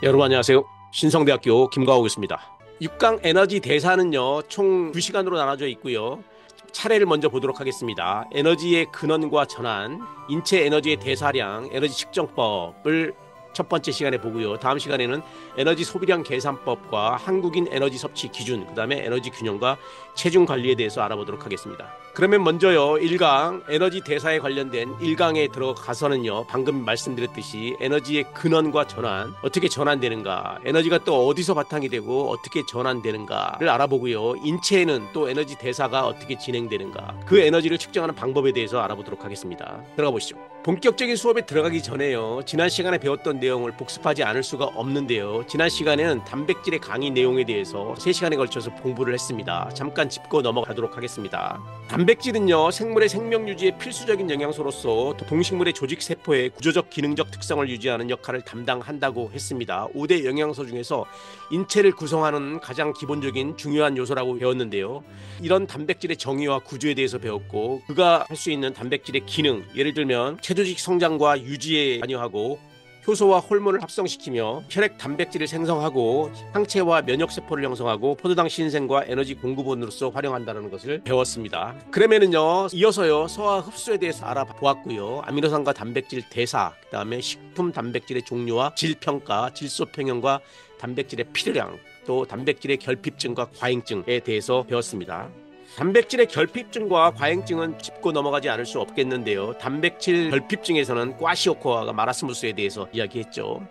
여러분 안녕하세요. 신성대학교 김광옥 교수입니다. 6강 에너지 대사는요, 총 2시간으로 나눠져 있고요. 차례를 먼저 보도록 하겠습니다. 에너지의 근원과 전환, 인체 에너지의 대사량, 에너지 측정법을 첫 번째 시간에 보고요. 다음 시간에는 에너지 소비량 계산법과 한국인 에너지 섭취 기준, 그 다음에 에너지 균형과 체중 관리에 대해서 알아보도록 하겠습니다. 그러면 먼저요, 1강 에너지 대사에 관련된 1강에 들어가서는요, 방금 말씀드렸듯이 에너지의 근원과 전환, 어떻게 전환되는가, 에너지가 또 어디서 바탕이 되고 어떻게 전환되는가를 알아보고요. 인체에는 또 에너지 대사가 어떻게 진행되는가, 그 에너지를 측정하는 방법에 대해서 알아보도록 하겠습니다. 들어가 보시죠. 본격적인 수업에 들어가기 전에요, 지난 시간에 배웠던 내용을 복습하지 않을 수가 없는데요. 지난 시간에는 단백질의 강의 내용에 대해서 3시간에 걸쳐서 공부를 했습니다. 잠깐 짚고 넘어가도록 하겠습니다. 단백질은요, 생물의 생명 유지에 필수적인 영양소로서 동식물의 조직세포의 구조적 기능적 특성을 유지하는 역할을 담당한다고 했습니다. 5대 영양소 중에서 인체를 구성하는 가장 기본적인 중요한 요소라고 배웠는데요. 이런 단백질의 정의와 구조에 대해서 배웠고, 그가 할 수 있는 단백질의 기능, 예를 들면 체조직 성장과 유지에 관여하고, 효소와 호르몬을 합성시키며 혈액 단백질을 생성하고 항체와 면역세포를 형성하고 포도당 신생과 에너지 공급원으로서 활용한다는 것을 배웠습니다. 그러면은요, 이어서요, 소화 흡수에 대해서 알아보았고요. 아미노산과 단백질 대사, 그 다음에 식품 단백질의 종류와 질평가, 질소평형과 단백질의 필요량, 또 단백질의 결핍증과 과잉증에 대해서 배웠습니다. 단백질의 결핍증과 과잉증은 짚고 넘어가지 않을 수 없겠는데요. 단백질 결핍증에서는 과시오코아가 마라스무스에 대해서 이야기했죠.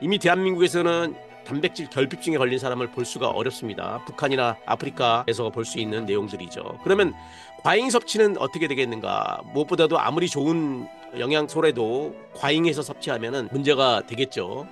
이미 대한민국에서는 단백질 결핍증에 걸린 사람을 볼 수가 어렵습니다. 북한이나 아프리카에서 볼 수 있는 내용들이죠. 그러면 과잉 섭취는 어떻게 되겠는가? 무엇보다도 아무리 좋은 영양소라도 과잉해서 섭취하면 문제가 되겠죠.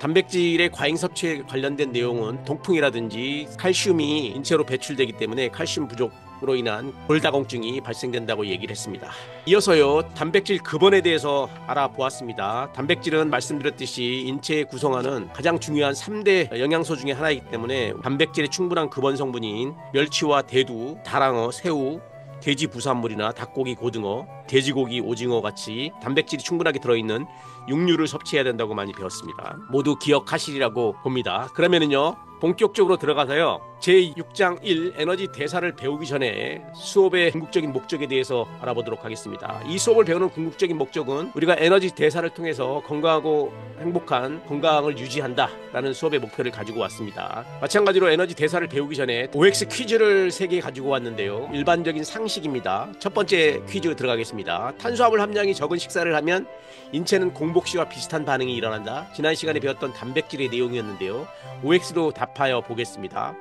단백질의 과잉 섭취에 관련된 내용은 동풍이라든지 칼슘이 인체로 배출되기 때문에 칼슘 부족으로 인한 골다공증이 발생된다고 얘기를 했습니다. 이어서요, 단백질 급원에 대해서 알아보았습니다. 단백질은 말씀드렸듯이 인체에 구성하는 가장 중요한 3대 영양소 중에 하나이기 때문에 단백질의 충분한 급원 성분인 멸치와 대두, 다랑어, 새우, 돼지 부산물이나 닭고기, 고등어, 돼지고기, 오징어 같이 단백질이 충분하게 들어있는 육류를 섭취해야 된다고 많이 배웠습니다. 모두 기억하시리라고 봅니다. 그러면은요, 본격적으로 들어가서요, 제6장 1 에너지 대사를 배우기 전에 수업의 궁극적인 목적에 대해서 알아보도록 하겠습니다. 이 수업을 배우는 궁극적인 목적은 우리가 에너지 대사를 통해서 건강하고 행복한 건강을 유지한다 라는 수업의 목표를 가지고 왔습니다. 마찬가지로 에너지 대사를 배우기 전에 OX 퀴즈를 3개 가지고 왔는데요. 일반적인 상식입니다. 첫 번째 퀴즈 들어가겠습니다. 탄수화물 함량이 적은 식사를 하면 인체는 공복시와 비슷한 반응이 일어난다. 지난 시간에 배웠던 단백질의 내용이었는데요. OX로 답하여 보겠습니다.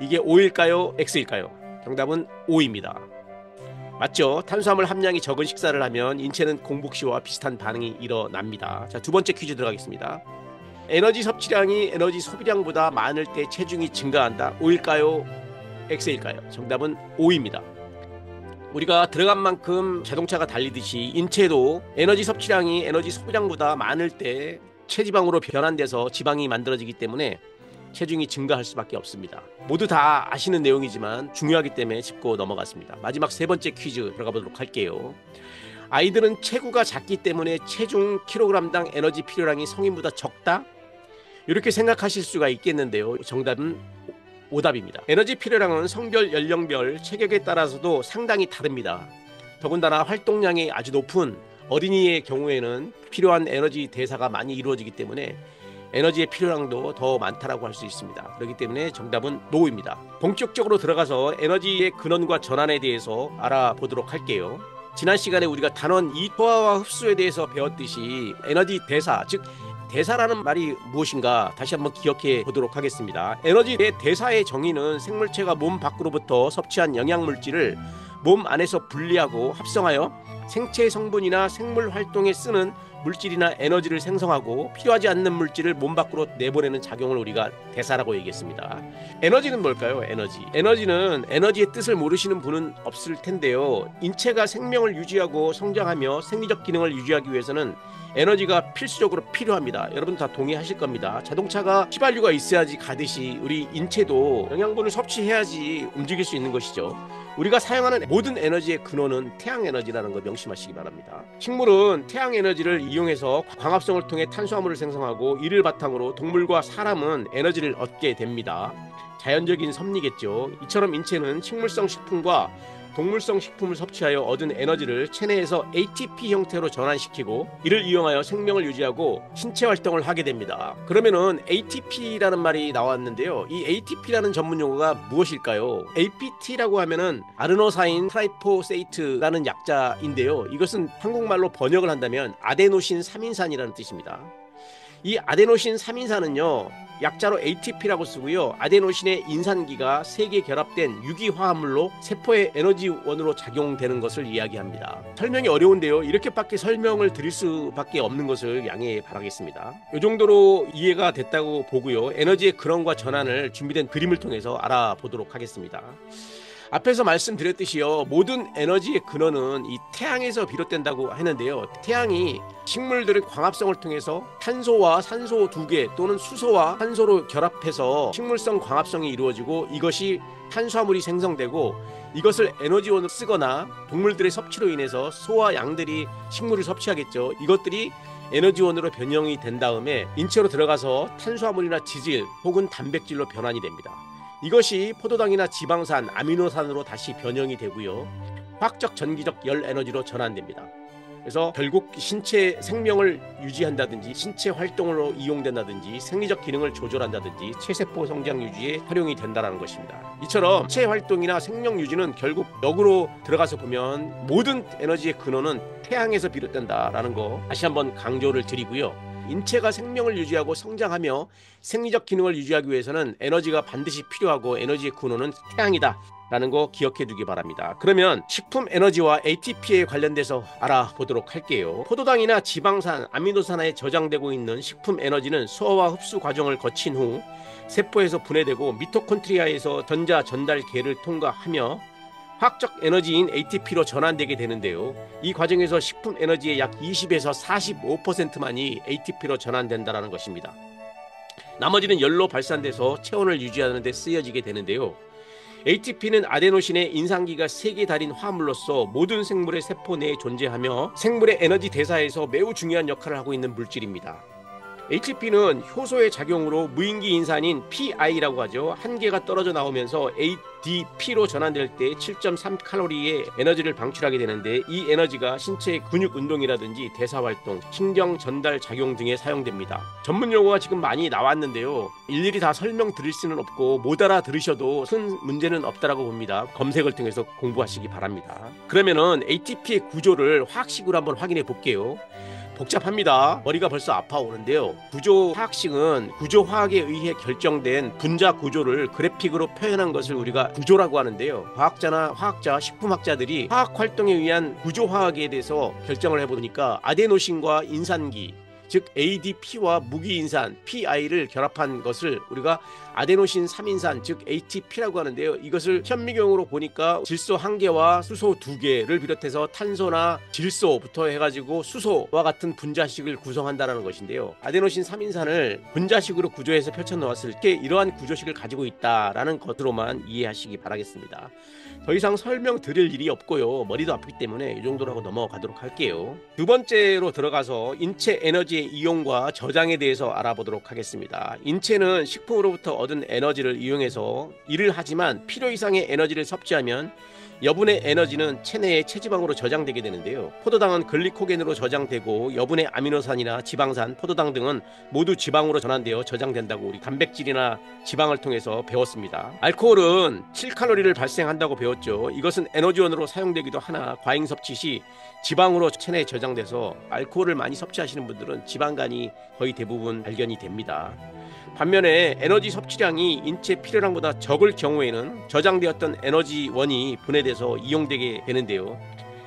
이게 O일까요? X일까요? 정답은 O입니다. 맞죠? 탄수화물 함량이 적은 식사를 하면 인체는 공복시와 비슷한 반응이 일어납니다. 자, 두 번째 퀴즈 들어가겠습니다. 에너지 섭취량이 에너지 소비량보다 많을 때 체중이 증가한다. O일까요? X일까요? 정답은 O입니다. 우리가 들어간 만큼 자동차가 달리듯이 인체도 에너지 섭취량이 에너지 소비량보다 많을 때 체지방으로 변환돼서 지방이 만들어지기 때문에 체중이 증가할 수밖에 없습니다. 모두 다 아시는 내용이지만 중요하기 때문에 짚고 넘어갔습니다. 마지막 3번째 퀴즈 들어가 보도록 할게요. 아이들은 체구가 작기 때문에 체중 킬로그램당 에너지 필요량이 성인보다 적다? 이렇게 생각하실 수가 있겠는데요. 정답은 오답입니다. 에너지 필요량은 성별, 연령별, 체격에 따라서도 상당히 다릅니다. 더군다나 활동량이 아주 높은 어린이의 경우에는 필요한 에너지 대사가 많이 이루어지기 때문에 에너지의 필요량도 더 많다라고 할 수 있습니다. 그렇기 때문에 정답은 노입니다. 본격적으로 들어가서 에너지의 근원과 전환에 대해서 알아보도록 할게요. 지난 시간에 우리가 단원 소화와 흡수에 대해서 배웠듯이 에너지 대사, 즉 대사라는 말이 무엇인가 다시 한번 기억해 보도록 하겠습니다. 에너지의 대사의 정의는 생물체가 몸 밖으로부터 섭취한 영양물질을 몸 안에서 분리하고 합성하여 생체 성분이나 생물 활동에 쓰는 물질이나 에너지를 생성하고 필요하지 않는 물질을 몸 밖으로 내보내는 작용을 우리가 대사라고 얘기했습니다. 에너지는 뭘까요? 에너지는 에너지의 뜻을 모르시는 분은 없을 텐데요. 인체가 생명을 유지하고 성장하며 생리적 기능을 유지하기 위해서는 에너지가 필수적으로 필요합니다. 여러분 다 동의하실 겁니다. 자동차가 휘발유가 있어야지 가듯이 우리 인체도 영양분을 섭취해야지 움직일 수 있는 것이죠. 우리가 사용하는 모든 에너지의 근원은 태양에너지라는 거 명심하시기 바랍니다. 식물은 태양 에너지를 이용해서 광합성을 통해 탄수화물을 생성하고 이를 바탕으로 동물과 사람은 에너지를 얻게 됩니다. 자연적인 섭리겠죠. 이처럼 인체는 식물성 식품과 동물성 식품을 섭취하여 얻은 에너지를 체내에서 ATP 형태로 전환시키고 이를 이용하여 생명을 유지하고 신체 활동을 하게 됩니다. 그러면은 ATP라는 말이 나왔는데요. 이 ATP라는 전문 용어가 무엇일까요? APT라고 하면은 아르노사인 트라이포세이트라는 약자인데요. 이것은 한국말로 번역을 한다면 아데노신 3인산이라는 뜻입니다. 이 아데노신 3인산은요, 약자로 ATP라고 쓰고요. 아데노신의 인산기가 3개 결합된 유기화합물로 세포의 에너지원으로 작용되는 것을 이야기합니다. 설명이 어려운데요. 이렇게밖에 설명을 드릴 수밖에 없는 것을 양해 바라겠습니다. 이 정도로 이해가 됐다고 보고요. 에너지의 근원과 전환을 준비된 그림을 통해서 알아보도록 하겠습니다. 앞에서 말씀드렸듯이요, 모든 에너지의 근원은 이 태양에서 비롯된다고 하는데요. 태양이 식물들의 광합성을 통해서 탄소와 산소 2개 또는 수소와 산소로 결합해서 식물성 광합성이 이루어지고 이것이 탄수화물이 생성되고 이것을 에너지원으로 쓰거나 동물들의 섭취로 인해서 소와 양들이 식물을 섭취하겠죠. 이것들이 에너지원으로 변형이 된 다음에 인체로 들어가서 탄수화물이나 지질 혹은 단백질로 변환이 됩니다. 이것이 포도당이나 지방산, 아미노산으로 다시 변형이 되고요. 화학적 전기적 열 에너지로 전환됩니다. 그래서 결국 신체 생명을 유지한다든지 신체 활동으로 이용된다든지 생리적 기능을 조절한다든지 체세포 성장 유지에 활용이 된다는 것입니다. 이처럼 신체 활동이나 생명 유지는 결국 역으로 들어가서 보면 모든 에너지의 근원은 태양에서 비롯된다라는 거 다시 한번 강조를 드리고요. 인체가 생명을 유지하고 성장하며 생리적 기능을 유지하기 위해서는 에너지가 반드시 필요하고 에너지의 근원은 태양이다 라는 거 기억해 두기 바랍니다. 그러면 식품 에너지와 ATP에 관련돼서 알아보도록 할게요. 포도당이나 지방산, 아미노산에 저장되고 있는 식품 에너지는 소화 흡수 과정을 거친 후 세포에서 분해되고 미토콘드리아에서 전자 전달계를 통과하며 화학적 에너지인 ATP로 전환되게 되는데요. 이 과정에서 식품 에너지의 약 20에서 45%만이 ATP로 전환된다는 것입니다. 나머지는 열로 발산돼서 체온을 유지하는 데 쓰여지게 되는데요. ATP는 아데노신의 인산기가 3개 달인 화합물로서 모든 생물의 세포 내에 존재하며 생물의 에너지 대사에서 매우 중요한 역할을 하고 있는 물질입니다. ATP는 효소의 작용으로 무인기 인산인 PI라고 하죠. 한 개가 떨어져 나오면서 ADP로 전환될 때 7.3칼로리의 에너지를 방출하게 되는데 이 에너지가 신체의 근육 운동이라든지 대사활동, 신경 전달 작용 등에 사용됩니다. 전문 용어가 지금 많이 나왔는데요. 일일이 다 설명드릴 수는 없고 못 알아들으셔도 큰 문제는 없다라고 봅니다. 검색을 통해서 공부하시기 바랍니다. 그러면은 ATP의 구조를 화학식으로 한번 확인해 볼게요. 복잡합니다. 머리가 벌써 아파오는데요. 구조화학식은 구조화학에 의해 결정된 분자 구조를 그래픽으로 표현한 것을 우리가 구조라고 하는데요. 과학자나 화학자, 식품학자들이 화학 활동에 의한 구조화학에 대해서 결정을 해보니까 아데노신과 인산기, 즉 ADP와 무기인산 PI를 결합한 것을 우리가 아데노신 3인산 즉 ATP라고 하는데요. 이것을 현미경으로 보니까 질소 1개와 수소 2개를 비롯해서 탄소나 질소부터 해가지고 수소와 같은 분자식을 구성한다는 것인데요. 아데노신 3인산을 분자식으로 구조해서 펼쳐놓았을 때 이러한 구조식을 가지고 있다라는 것으로만 이해하시기 바라겠습니다. 더 이상 설명드릴 일이 없고요. 머리도 아프기 때문에 이 정도로 하고 넘어가도록 할게요. 두 번째로 들어가서 인체 에너지의 이용과 저장에 대해서 알아보도록 하겠습니다. 인체는 식품으로부터 얻은 에너지를 이용해서 일을 하지만 필요 이상의 에너지를 섭취하면 여분의 에너지는 체내에 체지방으로 저장되게 되는데요. 포도당은 글리코겐으로 저장되고 여분의 아미노산이나 지방산, 포도당 등은 모두 지방으로 전환되어 저장된다고 우리 단백질이나 지방을 통해서 배웠습니다. 알코올은 7칼로리를 발생한다고 배웠죠. 이것은 에너지원으로 사용되기도 하나 과잉 섭취 시 지방으로 체내에 저장돼서 알코올을 많이 섭취하시는 분들은 지방간이 거의 대부분 발견이 됩니다. 반면에 에너지 섭취량이 인체 필요량보다 적을 경우에는 저장되었던 에너지원이 분해돼서 이용되게 되는데요.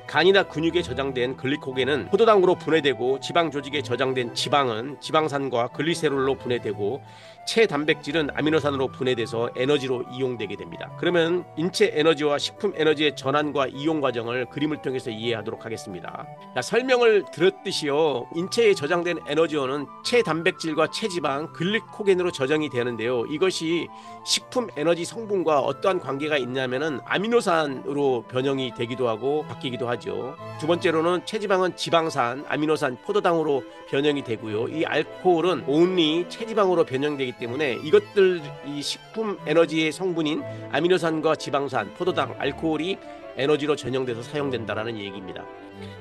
간이나 근육에 저장된 글리코겐은 포도당으로 분해되고 지방 조직에 저장된 지방은 지방산과 글리세롤로 분해되고 체단백질은 아미노산으로 분해돼서 에너지로 이용되게 됩니다. 그러면 인체 에너지와 식품 에너지의 전환과 이용 과정을 그림을 통해서 이해하도록 하겠습니다. 자, 설명을 들었듯이요. 인체에 저장된 에너지원은 체단백질과 체지방, 글리코겐으로 저장이 되는데요. 이것이 식품 에너지 성분과 어떠한 관계가 있냐면은 아미노산으로 변형이 되기도 하고 바뀌기도 하죠. 증가하죠. 두 번째로는 체지방은 지방산, 아미노산, 포도당으로 변형이 되고요. 이 알코올은 온리 체지방으로 변형되기 때문에 이것들 이 식품 에너지의 성분인 아미노산과 지방산, 포도당, 알코올이 에너지로 전형돼서 사용된다라는 얘기입니다.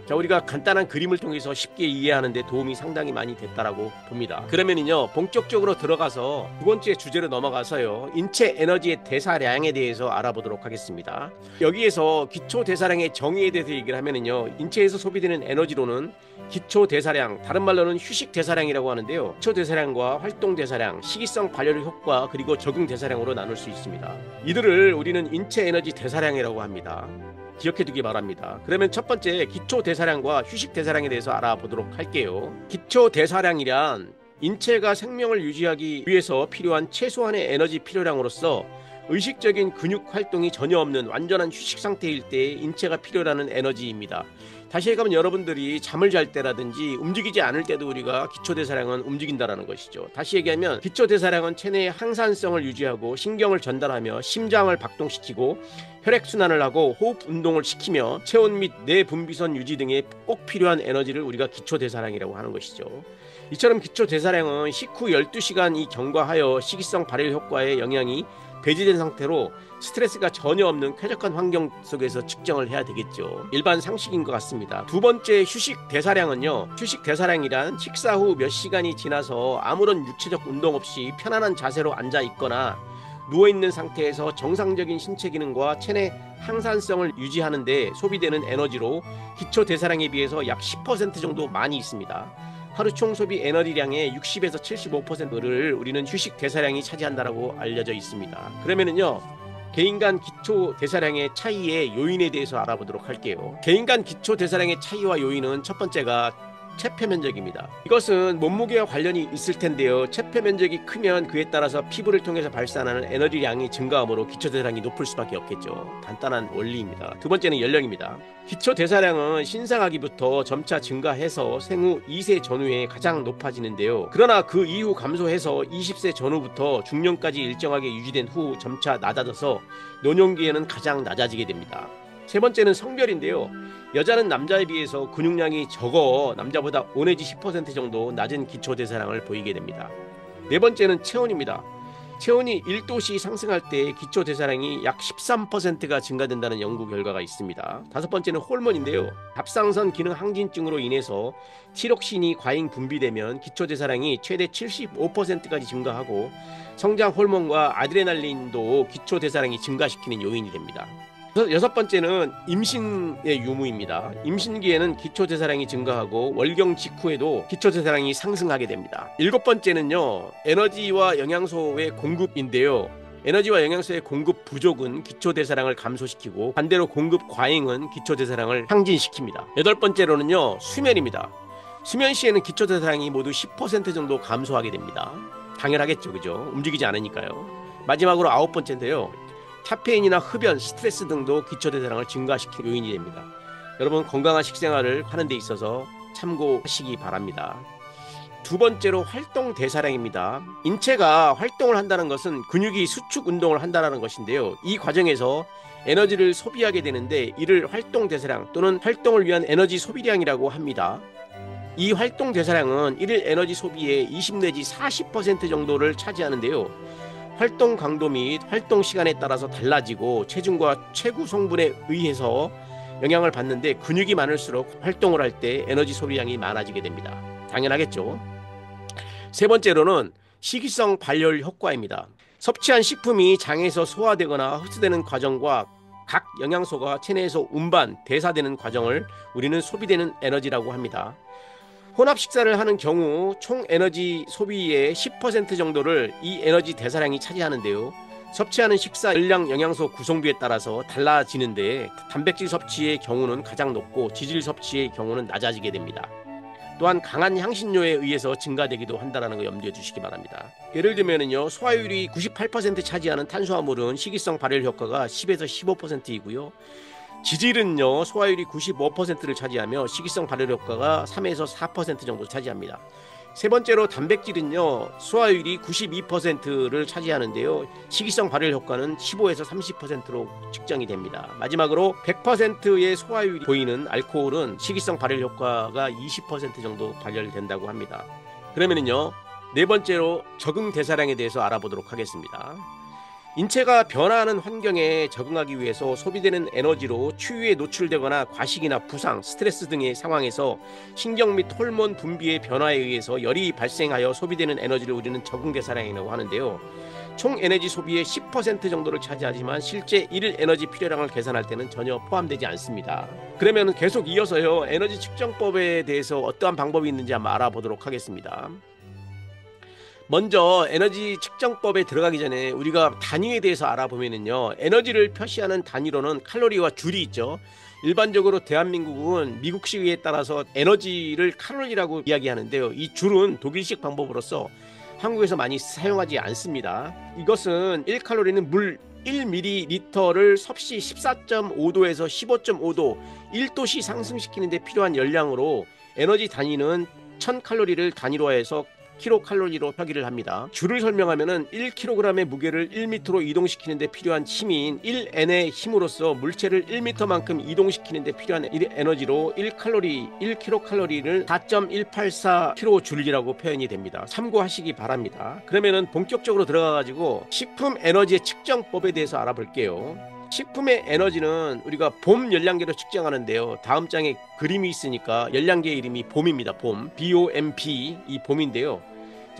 자, 우리가 간단한 그림을 통해서 쉽게 이해하는 데 도움이 상당히 많이 됐다라고 봅니다. 그러면은요, 본격적으로 들어가서 두 번째 주제로 넘어가서요, 인체 에너지의 대사량에 대해서 알아보도록 하겠습니다. 여기에서 기초 대사량의 정의에 대해서 얘기를 하면은요, 인체에서 소비되는 에너지로는 기초 대사량, 다른 말로는 휴식 대사량이라고 하는데요, 기초 대사량과 활동 대사량, 시기성 발열 효과, 그리고 적응 대사량으로 나눌 수 있습니다. 이들을 우리는 인체 에너지 대사량이라고 합니다. 기억해 두기 바랍니다. 그러면 첫 번째 기초 대사량과 휴식 대사량에 대해서 알아보도록 할게요. 기초 대사량이란 인체가 생명을 유지하기 위해서 필요한 최소한의 에너지 필요량으로서 의식적인 근육 활동이 전혀 없는 완전한 휴식 상태일 때 인체가 필요로 하는 에너지입니다. 다시 얘기하면 여러분들이 잠을 잘 때라든지 움직이지 않을 때도 우리가 기초대사량은 움직인다는 것이죠. 다시 얘기하면 기초대사량은 체내의 항산성을 유지하고 신경을 전달하며 심장을 박동시키고 혈액순환을 하고 호흡 운동을 시키며 체온 및 내분비선 유지 등에 꼭 필요한 에너지를 우리가 기초대사량이라고 하는 것이죠. 이처럼 기초대사량은 식후 12시간이 경과하여 식이성 발열 효과의 영향이 배제된 상태로 스트레스가 전혀 없는 쾌적한 환경 속에서 측정을 해야 되겠죠. 일반 상식인 것 같습니다. 두 번째 휴식 대사량은요, 휴식 대사량이란 식사 후 몇 시간이 지나서 아무런 육체적 운동 없이 편안한 자세로 앉아 있거나 누워있는 상태에서 정상적인 신체 기능과 체내 항산성을 유지하는 데 소비되는 에너지로 기초 대사량에 비해서 약 10% 정도 많이 있습니다. 하루 총 소비 에너지량의 60에서 75%를 우리는 휴식 대사량이 차지한다라고 알려져 있습니다. 그러면은요, 개인 간 기초 대사량의 차이의 요인에 대해서 알아보도록 할게요. 개인 간 기초 대사량의 차이와 요인은 첫 번째가 체표 면적입니다. 이것은 몸무게와 관련이 있을 텐데요. 체표 면적이 크면 그에 따라서 피부를 통해서 발산하는 에너지량이 증가하므로 기초대사량이 높을 수밖에 없겠죠. 간단한 원리입니다. 두 번째는 연령입니다. 기초대사량은 신생아기부터 점차 증가해서 생후 2세 전후에 가장 높아지는데요. 그러나 그 이후 감소해서 20세 전후부터 중년까지 일정하게 유지된 후 점차 낮아져서 노년기에는 가장 낮아지게 됩니다. 세 번째는 성별인데요. 여자는 남자에 비해서 근육량이 적어 남자보다 5 내지 10% 정도 낮은 기초대사량을 보이게 됩니다. 네 번째는 체온입니다. 체온이 1도씨 상승할 때 기초대사량이 약 13%가 증가된다는 연구 결과가 있습니다. 다섯 번째는 호르몬인데요. 갑상선 기능 항진증으로 인해서 티록신이 과잉 분비되면 기초대사량이 최대 75%까지 증가하고 성장 호르몬과 아드레날린도 기초대사량이 증가시키는 요인이 됩니다. 여섯 번째는 임신의 유무입니다. 임신기에는 기초대사량이 증가하고 월경 직후에도 기초대사량이 상승하게 됩니다. 일곱 번째는요, 에너지와 영양소의 공급인데요. 에너지와 영양소의 공급 부족은 기초대사량을 감소시키고 반대로 공급 과잉은 기초대사량을 항진시킵니다. 여덟 번째로는요, 수면입니다. 수면 시에는 기초대사량이 모두 10% 정도 감소하게 됩니다. 당연하겠죠, 그죠? 움직이지 않으니까요. 마지막으로 아홉 번째인데요. 카페인이나 흡연, 스트레스 등도 기초대사량을 증가시키는 요인이 됩니다. 여러분, 건강한 식생활을 하는 데 있어서 참고하시기 바랍니다. 두 번째로 활동 대사량입니다. 인체가 활동을 한다는 것은 근육이 수축 운동을 한다는 것인데요. 이 과정에서 에너지를 소비하게 되는데 이를 활동 대사량 또는 활동을 위한 에너지 소비량이라고 합니다. 이 활동 대사량은 일일 에너지 소비의 20 내지 40% 정도를 차지하는데요. 활동 강도 및 활동 시간에 따라서 달라지고 체중과 체구 성분에 의해서 영향을 받는데 근육이 많을수록 활동을 할 때 에너지 소비량이 많아지게 됩니다. 당연하겠죠. 세 번째로는 식이성 발열 효과입니다. 섭취한 식품이 장에서 소화되거나 흡수되는 과정과 각 영양소가 체내에서 운반, 대사되는 과정을 우리는 소비되는 에너지라고 합니다. 혼합 식사를 하는 경우 총 에너지 소비의 10% 정도를 이 에너지 대사량이 차지하는데요. 섭취하는 식사 열량 영양소 구성비에 따라서 달라지는데 단백질 섭취의 경우는 가장 높고 지질 섭취의 경우는 낮아지게 됩니다. 또한 강한 향신료에 의해서 증가되기도 한다는 거 염두에 두시기 바랍니다. 예를 들면은요, 소화율이 98% 차지하는 탄수화물은 식이성 발열 효과가 10에서 15%이고요. 지질은요, 소화율이 95%를 차지하며 식이성 발열 효과가 3에서 4% 정도 차지합니다. 세 번째로 단백질은요, 소화율이 92%를 차지하는데요. 식이성 발열 효과는 15에서 30%로 측정이 됩니다. 마지막으로 100%의 소화율이 보이는 알코올은 식이성 발열 효과가 20% 정도 발열된다고 합니다. 그러면은요, 네 번째로 적응 대사량에 대해서 알아보도록 하겠습니다. 인체가 변화하는 환경에 적응하기 위해서 소비되는 에너지로 추위에 노출되거나 과식이나 부상, 스트레스 등의 상황에서 신경 및 호르몬 분비의 변화에 의해서 열이 발생하여 소비되는 에너지를 우리는 적응 대사량이라고 하는데요. 총 에너지 소비의 10% 정도를 차지하지만 실제 일일 에너지 필요량을 계산할 때는 전혀 포함되지 않습니다. 그러면 계속 이어서요, 에너지 측정법에 대해서 어떠한 방법이 있는지 한번 알아보도록 하겠습니다. 먼저 에너지 측정법에 들어가기 전에 우리가 단위에 대해서 알아보면요, 에너지를 표시하는 단위로는 칼로리와 줄이 있죠. 일반적으로 대한민국은 미국식에 따라서 에너지를 칼로리라고 이야기하는데요. 이 줄은 독일식 방법으로서 한국에서 많이 사용하지 않습니다. 이것은 1칼로리는 물 1ml를 섭씨 14.5도에서 15.5도 1도씨 상승시키는 데 필요한 열량으로, 에너지 단위는 1000칼로리를 단위로 해서 킬로칼로리로 표기를 합니다. 줄을 설명하면은 1kg의 무게를 1m로 이동시키는 데 필요한 힘인 1N의 힘으로써 물체를 1m만큼 이동시키는 데 필요한 에너지로 1kcal를 4.184kJ이라고 표현이 됩니다. 참고하시기 바랍니다. 그러면은 본격적으로 들어가 가지고 식품 에너지의 측정법에 대해서 알아볼게요. 식품의 에너지는 우리가 봄 열량계로 측정하는데요. 다음 장에 그림이 있으니까 열량계의 이름이 봄입니다. 봄, BOMP, 이 봄인데요.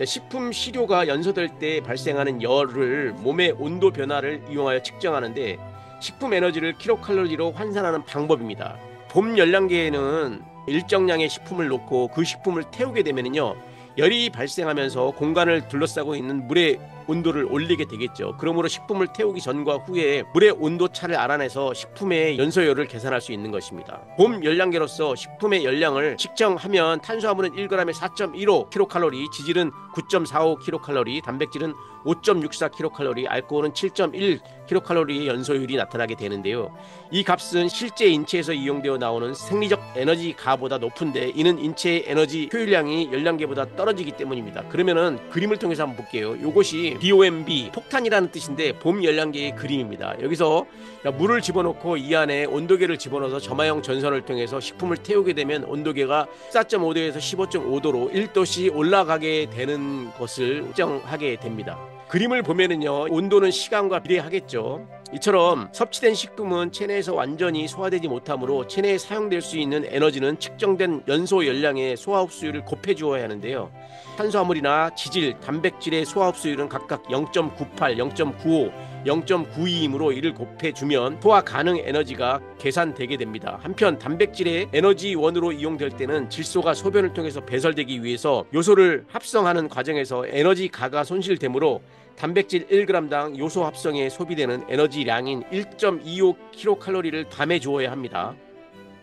식품 시료가 연소될 때 발생하는 열을 몸의 온도 변화를 이용하여 측정하는데, 식품 에너지를 킬로칼로리로 환산하는 방법입니다. 봄 열량계에는 일정량의 식품을 놓고 그 식품을 태우게 되면요, 열이 발생하면서 공간을 둘러싸고 있는 물의 온도를 올리게 되겠죠. 그러므로 식품을 태우기 전과 후에 물의 온도 차를 알아내서 식품의 연소열을 계산할 수 있는 것입니다. 봄 열량계로서 식품의 열량을 측정하면 탄수화물은 1g에 4.15kcal, 지질은 9.45kcal, 단백질은 5.64kcal, 알코올은 7.1kcal의 연소율이 나타나게 되는데요. 이 값은 실제 인체에서 이용되어 나오는 생리적 에너지 가보다 높은데, 이는 인체의 에너지 효율량이 열량계보다 떨어지기 때문입니다. 그러면은 그림을 통해서 한번 볼게요. 이것이 BOMB, 폭탄이라는 뜻인데 봄 열량계의 그림입니다. 여기서 물을 집어넣고 이 안에 온도계를 집어넣어서 점화형 전선을 통해서 식품을 태우게 되면 온도계가 14.5도에서 15.5도로 1도씩 올라가게 되는 것을 측정하게 됩니다. 그림을 보면은요, 온도는 시간과 비례하겠죠. 이처럼 섭취된 식품은 체내에서 완전히 소화되지 못하므로 체내에 사용될 수 있는 에너지는 측정된 연소 열량의 소화 흡수율을 곱해 주어야 하는데요. 탄수화물이나 지질, 단백질의 소화 흡수율은 각각 0.98, 0.95, 0.92이므로 이를 곱해주면 소화 가능 에너지가 계산되게 됩니다. 한편 단백질의 에너지원으로 이용될 때는 질소가 소변을 통해서 배설되기 위해서 요소를 합성하는 과정에서 에너지가가 손실되므로 단백질 1g당 요소 합성에 소비되는 에너지량인 1.25kcal를 담해 주어야 합니다.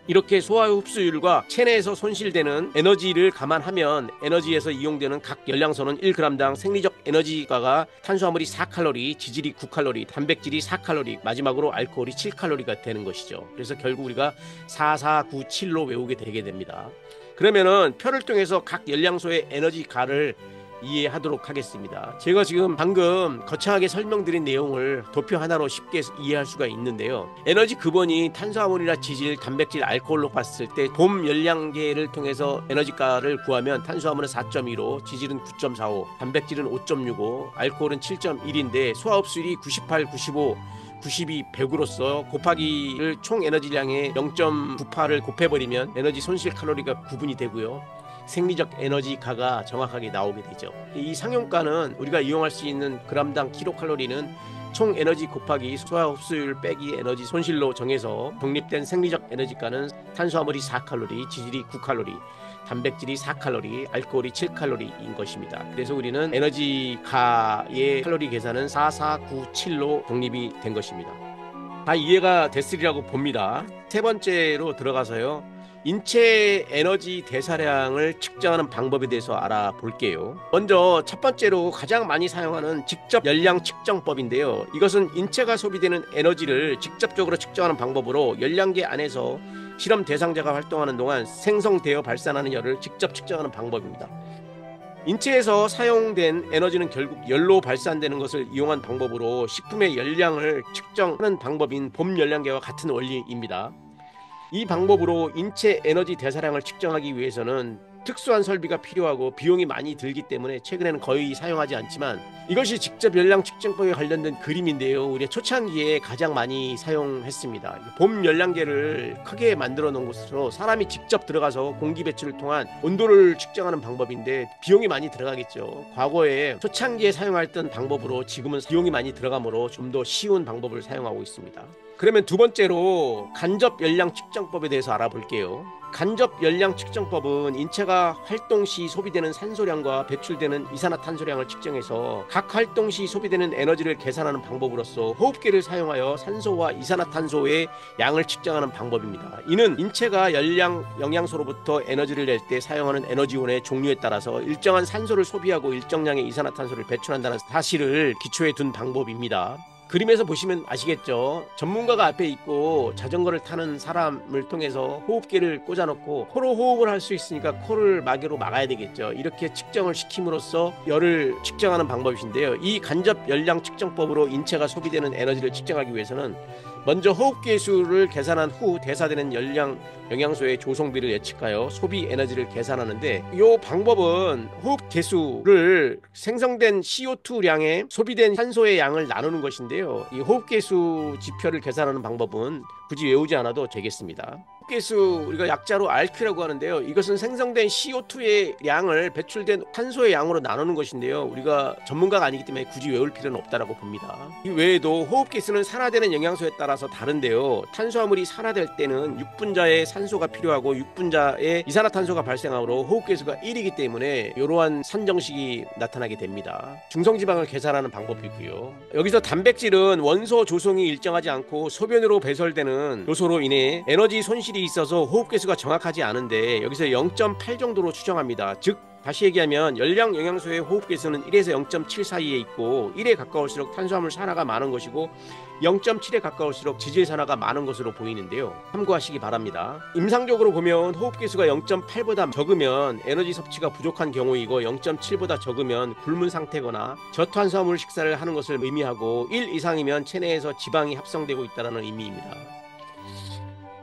이렇게 소화 흡수율과 체내에서 손실되는 에너지를 감안하면 에너지에서 이용되는 각 열량소는 1g당 생리적 에너지가가 탄수화물이 4칼로리, 지질이 9칼로리, 단백질이 4칼로리, 마지막으로 알코올이 7칼로리가 되는 것이죠. 그래서 결국 우리가 4497로 외우게 되게 됩니다. 그러면은 표를 통해서 각 열량소의 에너지가를 이해하도록 하겠습니다. 제가 지금 방금 거창하게 설명드린 내용을 도표 하나로 쉽게 이해할 수가 있는데요. 에너지 근원이 탄수화물이나 지질, 단백질, 알코올로 봤을 때 봄 열량계를 통해서 에너지가를 구하면 탄수화물은 4.15, 지질은 9.45, 단백질은 5.65, 알코올은 7.1인데 소화흡수율이 98, 95, 92, 100으로서 곱하기를 총 에너지량의 0.98을 곱해버리면 에너지 손실 칼로리가 구분이 되고요. 생리적 에너지가가 정확하게 나오게 되죠. 이 상용가는 우리가 이용할 수 있는 그람당 킬로칼로리는 총 에너지 곱하기 소화 흡수율 빼기 에너지 손실로 정해서 독립된 생리적 에너지가는 탄수화물이 4칼로리, 지질이 9칼로리, 단백질이 4칼로리, 알코올이 7칼로리인 것입니다. 그래서 우리는 에너지가의 칼로리 계산은 4497로 독립이 된 것입니다. 다 이해가 됐으리라고 봅니다. 세 번째로 들어가서요, 인체 에너지 대사량을 측정하는 방법에 대해서 알아볼게요. 먼저 첫 번째로 가장 많이 사용하는 직접 열량 측정법인데요. 이것은 인체가 소비되는 에너지를 직접적으로 측정하는 방법으로 열량계 안에서 실험 대상자가 활동하는 동안 생성되어 발산하는 열을 직접 측정하는 방법입니다. 인체에서 사용된 에너지는 결국 열로 발산되는 것을 이용한 방법으로 식품의 열량을 측정하는 방법인 봄 열량계와 같은 원리입니다. 이 방법으로 인체 에너지 대사량을 측정하기 위해서는 특수한 설비가 필요하고 비용이 많이 들기 때문에 최근에는 거의 사용하지 않지만, 이것이 직접 열량 측정법에 관련된 그림인데요. 우리 초창기에 가장 많이 사용했습니다. 봄 열량계를 크게 만들어 놓은 곳으로 사람이 직접 들어가서 공기 배출을 통한 온도를 측정하는 방법인데 비용이 많이 들어가겠죠. 과거에 초창기에 사용했던 방법으로 지금은 비용이 많이 들어가므로 좀 더 쉬운 방법을 사용하고 있습니다. 그러면 두 번째로 간접 열량 측정법에 대해서 알아볼게요. 간접 열량 측정법은 인체가 활동 시 소비되는 산소량과 배출되는 이산화탄소량을 측정해서 각 활동 시 소비되는 에너지를 계산하는 방법으로서 호흡기를 사용하여 산소와 이산화탄소의 양을 측정하는 방법입니다. 이는 인체가 열량 영양소로부터 에너지를 낼 때 사용하는 에너지원의 종류에 따라서 일정한 산소를 소비하고 일정량의 이산화탄소를 배출한다는 사실을 기초에 둔 방법입니다. 그림에서 보시면 아시겠죠? 전문가가 앞에 있고 자전거를 타는 사람을 통해서 호흡기를 꽂아놓고 코로 호흡을 할 수 있으니까 코를 마개로 막아야 되겠죠. 이렇게 측정을 시킴으로써 열을 측정하는 방법이신데요. 이 간접 열량 측정법으로 인체가 소비되는 에너지를 측정하기 위해서는 먼저 호흡기의 수를 계산한 후 대사되는 열량 영양소의 조성비를 예측하여 소비 에너지를 계산하는데, 이 방법은 호흡 개수를 생성된 CO2량에 소비된 산소의 양을 나누는 것인데요. 이 호흡 개수 지표를 계산하는 방법은 굳이 외우지 않아도 되겠습니다. 호흡개수, 우리가 약자로 RQ라고 하는데요. 이것은 생성된 CO2의 양을 배출된 탄소의 양으로 나누는 것인데요. 우리가 전문가가 아니기 때문에 굳이 외울 필요는 없다라고 봅니다. 이 외에도 호흡개수는 산화되는 영양소에 따라서 다른데요. 탄수화물이 산화될 때는 6분자의 산소가 필요하고 6분자의 이산화탄소가 발생하므로 호흡개수가 1이기 때문에 이러한 산정식이 나타나게 됩니다. 중성지방을 계산하는 방법이고요. 여기서 단백질은 원소 조성이 일정하지 않고 소변으로 배설되는 요소로 인해 에너지 손실이 있어서 호흡개수가 정확하지 않은데, 여기서 0.8 정도로 추정합니다. 즉 다시 얘기하면 열량 영양소의 호흡개수는 1에서 0.7 사이에 있고 1에 가까울수록 탄수화물 산화가 많은 것이고 0.7에 가까울수록 지질산화가 많은 것으로 보이는데요. 참고하시기 바랍니다. 임상적으로 보면 호흡개수가 0.8보다 적으면 에너지 섭취가 부족한 경우이고 0.7보다 적으면 굶은 상태거나 저탄수화물 식사를 하는 것을 의미하고 1 이상이면 체내에서 지방이 합성되고 있다는 의미입니다.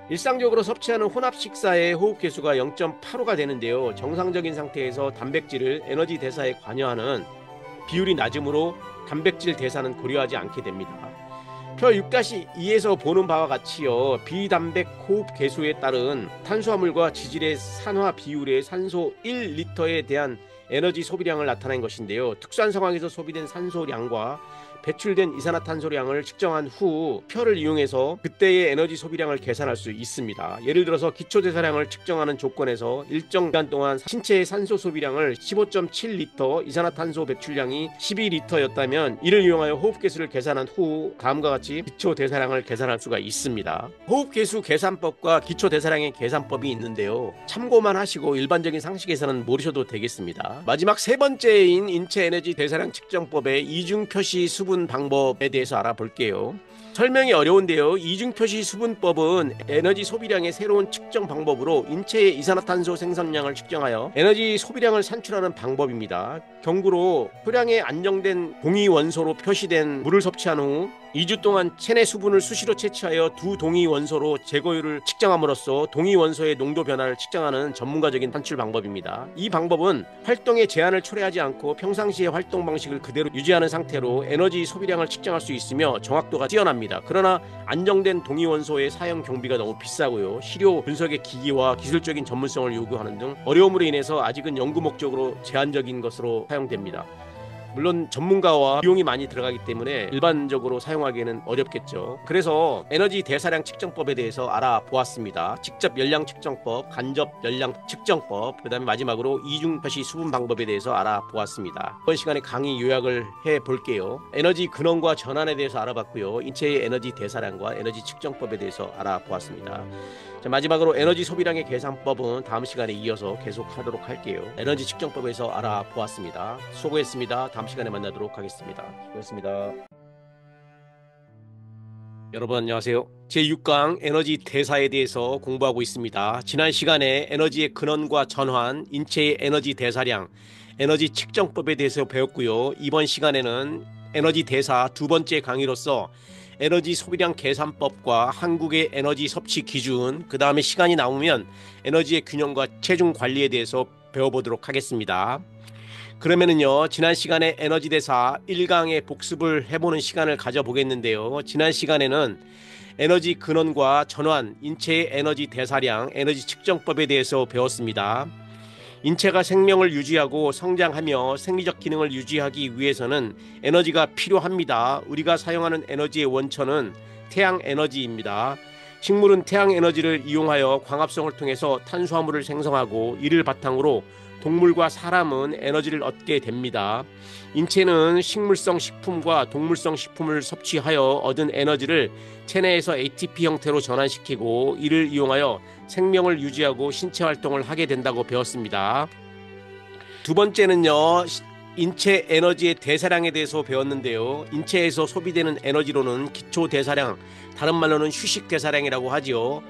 일상적으로 섭취하는 혼합 식사의 호흡 개수가 0.85가 되는데요. 정상적인 상태에서 단백질을 에너지 대사에 관여하는 비율이 낮으므로 단백질 대사는 고려하지 않게 됩니다. 표 6-2에서 보는 바와 같이요. 비단백 호흡 개수에 따른 탄수화물과 지질의 산화 비율의 산소 1리터에 대한 에너지 소비량을 나타낸 것인데요. 특수한 상황에서 소비된 산소량과 배출된 이산화탄소량을 측정한 후 표를 이용해서 그때의 에너지 소비량을 계산할 수 있습니다. 예를 들어서 기초대사량을 측정하는 조건에서 일정 기간 동안 신체의 산소 소비량을 15.7리터, 이산화탄소 배출량이 12리터였다면 이를 이용하여 호흡개수를 계산한 후 다음과 같이 기초대사량을 계산할 수가 있습니다. 호흡개수 계산법과 기초대사량의 계산법이 있는데요. 참고만 하시고 일반적인 상식에서는 모르셔도 되겠습니다. 마지막 세 번째인 인체 에너지 대사량 측정법의 이중표시 수분 방법에 대해서 알아볼게요. 설명이 어려운데요. 이중표시 수분법은 에너지 소비량의 새로운 측정 방법으로 인체의 이산화탄소 생산량을 측정하여 에너지 소비량을 산출하는 방법입니다. 경구로 소량의 안정된 동위 원소로 표시된 물을 섭취한 후 2주 동안 체내 수분을 수시로 채취하여 두 동위 원소로 제거율을 측정함으로써 동위 원소의 농도 변화를 측정하는 전문가적인 산출 방법입니다. 이 방법은 활동의 제한을 초래하지 않고 평상시의 활동 방식을 그대로 유지하는 상태로 에너지 소비량을 측정할 수 있으며 정확도가 뛰어납니다. 그러나 안정된 동위 원소의 사용 경비가 너무 비싸고요. 시료 분석의 기기와 기술적인 전문성을 요구하는 등 어려움으로 인해서 아직은 연구 목적으로 제한적인 것으로 사용됩니다. 물론 전문가와 비용이 많이 들어가기 때문에 일반적으로 사용하기에는 어렵겠죠. 그래서 에너지 대사량 측정법에 대해서 알아보았습니다. 직접 열량 측정법, 간접 열량 측정법, 그 다음에 마지막으로 이중표시 수분 방법에 대해서 알아보았습니다. 이번 시간에 강의 요약을 해볼게요. 에너지 근원과 전환에 대해서 알아봤고요. 인체의 에너지 대사량과 에너지 측정법에 대해서 알아보았습니다. 자, 마지막으로 에너지 소비량의 계산법은 다음 시간에 이어서 계속하도록 할게요. 에너지 측정법에서 알아보았습니다. 수고했습니다. 다음 시간에 만나도록 하겠습니다. 수고했습니다. 여러분 안녕하세요. 제6강 에너지 대사에 대해서 공부하고 있습니다. 지난 시간에 에너지의 근원과 전환, 인체의 에너지 대사량, 에너지 측정법에 대해서 배웠고요. 이번 시간에는 에너지 대사 두 번째 강의로서 에너지 소비량 계산법과 한국의 에너지 섭취 기준, 그 다음에 시간이 남으면 에너지의 균형과 체중 관리에 대해서 배워보도록 하겠습니다. 그러면은요, 지난 시간에 에너지 대사 1강의 복습을 해보는 시간을 가져보겠는데요. 지난 시간에는 에너지 근원과 전환, 인체의 에너지 대사량, 에너지 측정법에 대해서 배웠습니다. 인체가 생명을 유지하고 성장하며 생리적 기능을 유지하기 위해서는 에너지가 필요합니다. 우리가 사용하는 에너지의 원천은 태양 에너지입니다. 식물은 태양 에너지를 이용하여 광합성을 통해서 탄수화물을 생성하고 이를 바탕으로 동물과 사람은 에너지를 얻게 됩니다. 인체는 식물성 식품과 동물성 식품을 섭취하여 얻은 에너지를 체내에서 ATP 형태로 전환시키고 이를 이용하여 생명을 유지하고 신체 활동을 하게 된다고 배웠습니다. 두 번째는요, 인체 에너지의 대사량에 대해서 배웠는데요. 인체에서 소비되는 에너지로는 기초 대사량, 다른 말로는 휴식 대사량이라고 하지요.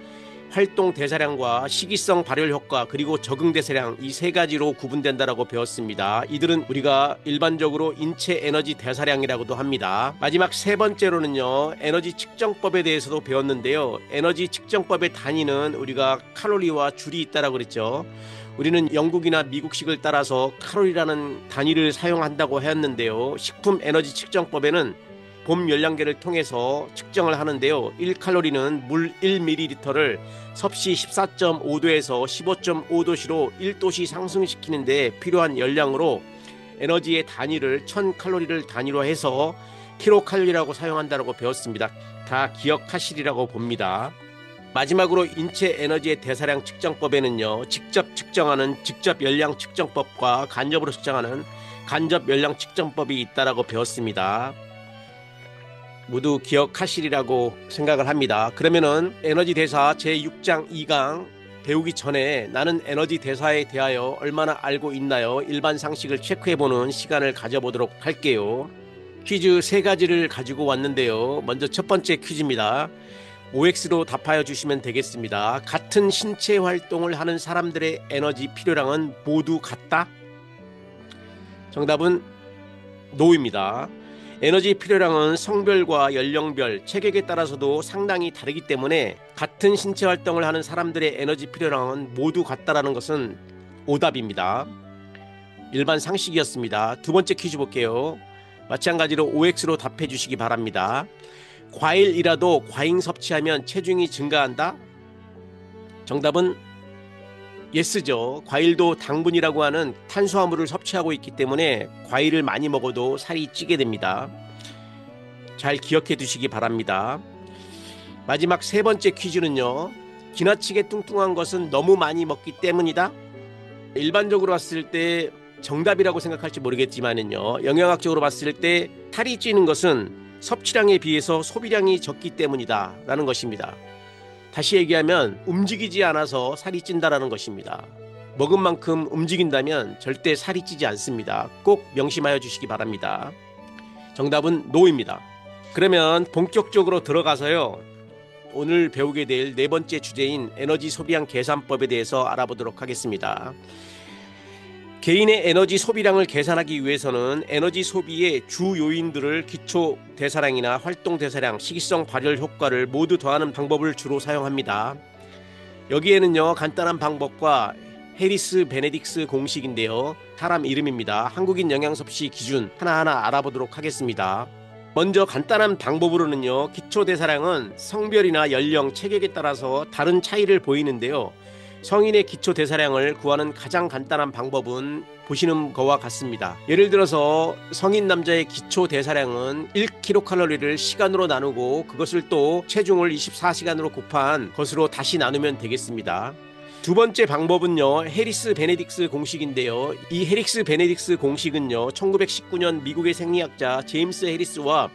활동 대사량과 시기성 발열 효과, 그리고 적응 대사량, 이 세 가지로 구분된다라고 배웠습니다. 이들은 우리가 일반적으로 인체 에너지 대사량이라고도 합니다. 마지막 세 번째로는요, 에너지 측정법에 대해서도 배웠는데요. 에너지 측정법의 단위는 우리가 칼로리와 줄이 있다라고 그랬죠. 우리는 영국이나 미국식을 따라서 칼로리라는 단위를 사용한다고 했는데요. 식품 에너지 측정법에는 봄 열량계를 통해서 측정을 하는데요. 1칼로리는 물 1ml를 섭씨 14.5도에서 15.5도씨로 1도씨 상승시키는 데 필요한 열량으로 에너지의 단위를 1000칼로리를 단위로 해서 킬로칼로리라고 사용한다고 배웠습니다. 다 기억하시리라고 봅니다. 마지막으로 인체 에너지의 대사량 측정법에는요, 직접 측정하는 직접 열량 측정법과 간접으로 측정하는 간접 열량 측정법이 있다라고 배웠습니다. 모두 기억하시리라고 생각을 합니다. 그러면은 에너지 대사 제6장 2강 배우기 전에 나는 에너지 대사에 대하여 얼마나 알고 있나요? 일반 상식을 체크해보는 시간을 가져보도록 할게요. 퀴즈 세 가지를 가지고 왔는데요. 먼저 첫 번째 퀴즈입니다. OX로 답하여 주시면 되겠습니다. 같은 신체 활동을 하는 사람들의 에너지 필요량은 모두 같다? 정답은 노입니다. 에너지 필요량은 성별과 연령별, 체격에 따라서도 상당히 다르기 때문에 같은 신체 활동을 하는 사람들의 에너지 필요량은 모두 같다라는 것은 오답입니다. 일반 상식이었습니다. 두 번째 퀴즈 볼게요. 마찬가지로 OX로 답해 주시기 바랍니다. 과일이라도 과잉 섭취하면 체중이 증가한다? 정답은 예스죠. 과일도 당분이라고 하는 탄수화물을 섭취하고 있기 때문에 과일을 많이 먹어도 살이 찌게 됩니다. 잘 기억해 두시기 바랍니다. 마지막 세 번째 퀴즈는요, 지나치게 뚱뚱한 것은 너무 많이 먹기 때문이다? 일반적으로 봤을 때 정답이라고 생각할지 모르겠지만은요, 영양학적으로 봤을 때 살이 찌는 것은 섭취량에 비해서 소비량이 적기 때문이다 라는 것입니다. 다시 얘기하면 움직이지 않아서 살이 찐다라는 것입니다. 먹은 만큼 움직인다면 절대 살이 찌지 않습니다. 꼭 명심하여 주시기 바랍니다. 정답은 노입니다. 그러면 본격적으로 들어가서요, 오늘 배우게 될 네 번째 주제인 에너지 소비량 계산법에 대해서 알아보도록 하겠습니다. 개인의 에너지 소비량을 계산하기 위해서는 에너지 소비의 주 요인들을 기초 대사량이나 활동 대사량, 시기성 발열 효과를 모두 더하는 방법을 주로 사용합니다. 여기에는요, 간단한 방법과 해리스 베네딕스 공식인데요, 사람 이름입니다. 한국인 영양 섭취 기준 하나하나 알아보도록 하겠습니다. 먼저 간단한 방법으로는요, 기초 대사량은 성별이나 연령, 체격에 따라서 다른 차이를 보이는데요, 성인의 기초 대사량을 구하는 가장 간단한 방법은 보시는 것과 같습니다. 예를 들어서 성인 남자의 기초 대사량은 1kcal를 시간으로 나누고 그것을 또 체중을 24시간으로 곱한 것으로 다시 나누면 되겠습니다. 두 번째 방법은요, 해리스 베네딕스 공식인데요. 이 해리스 베네딕스 공식은요, 1919년 미국의 생리학자 제임스 해리스와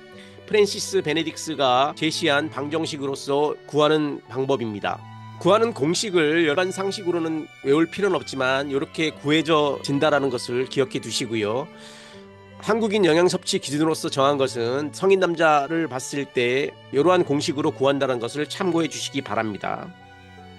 프랜시스 베네딕스가 제시한 방정식으로서 구하는 방법입니다. 구하는 공식을 일반 상식으로는 외울 필요는 없지만 이렇게 구해져 진다라는 것을 기억해 두시고요. 한국인 영양 섭취 기준으로서 정한 것은 성인 남자를 봤을 때 이러한 공식으로 구한다는 것을 참고해 주시기 바랍니다.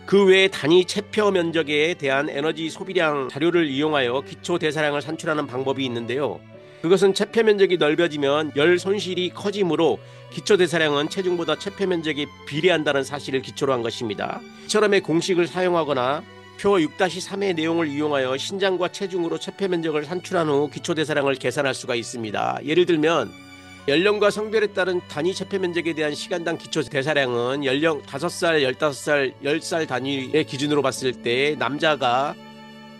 그 외에 단위 체표 면적에 대한 에너지 소비량 자료를 이용하여 기초 대사량을 산출하는 방법이 있는데요. 그것은 체표 면적이 넓어지면 열 손실이 커지므로 기초 대사량은 체중보다 체표 면적이 비례한다는 사실을 기초로 한 것입니다. 이처럼의 공식을 사용하거나 표 6-3의 내용을 이용하여 신장과 체중으로 체표 면적을 산출한 후 기초 대사량을 계산할 수가 있습니다. 예를 들면 연령과 성별에 따른 단위 체표 면적에 대한 시간당 기초 대사량은 연령 5살, 15살, 10살 단위의 기준으로 봤을 때 남자가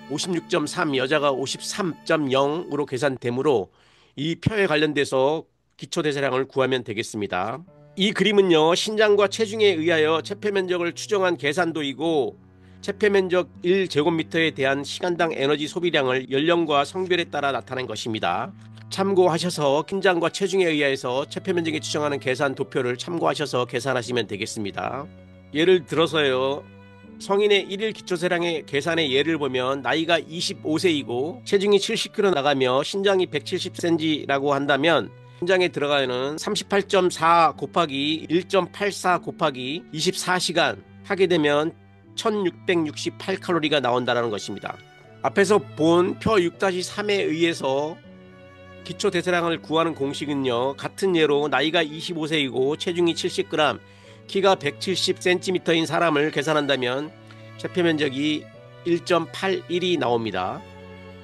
56.3, 여자가 53.0으로 계산되므로 이 표에 관련돼서 기초 대사량을 구하면 되겠습니다. 이 그림은요, 신장과 체중에 의하여 체표 면적을 추정한 계산도이고 체표 면적 1제곱미터에 대한 시간당 에너지 소비량을 연령과 성별에 따라 나타낸 것입니다. 참고하셔서 신장과 체중에 의해서 체표 면적에 추정하는 계산 도표를 참고하셔서 계산하시면 되겠습니다. 예를 들어서요, 성인의 1일 기초대사량의 계산의 예를 보면 나이가 25세이고 체중이 70kg 나가며 신장이 170cm라고 한다면 신장에 들어가는 38.4 곱하기 1.84 곱하기 24시간 하게 되면 1668칼로리가 나온다는 것입니다. 앞에서 본 표 6-3에 의해서 기초 대사량을 구하는 공식은요, 같은 예로 나이가 25세이고 체중이 70g, 키가 170cm인 사람을 계산한다면 체표 면적이 1.81이 나옵니다.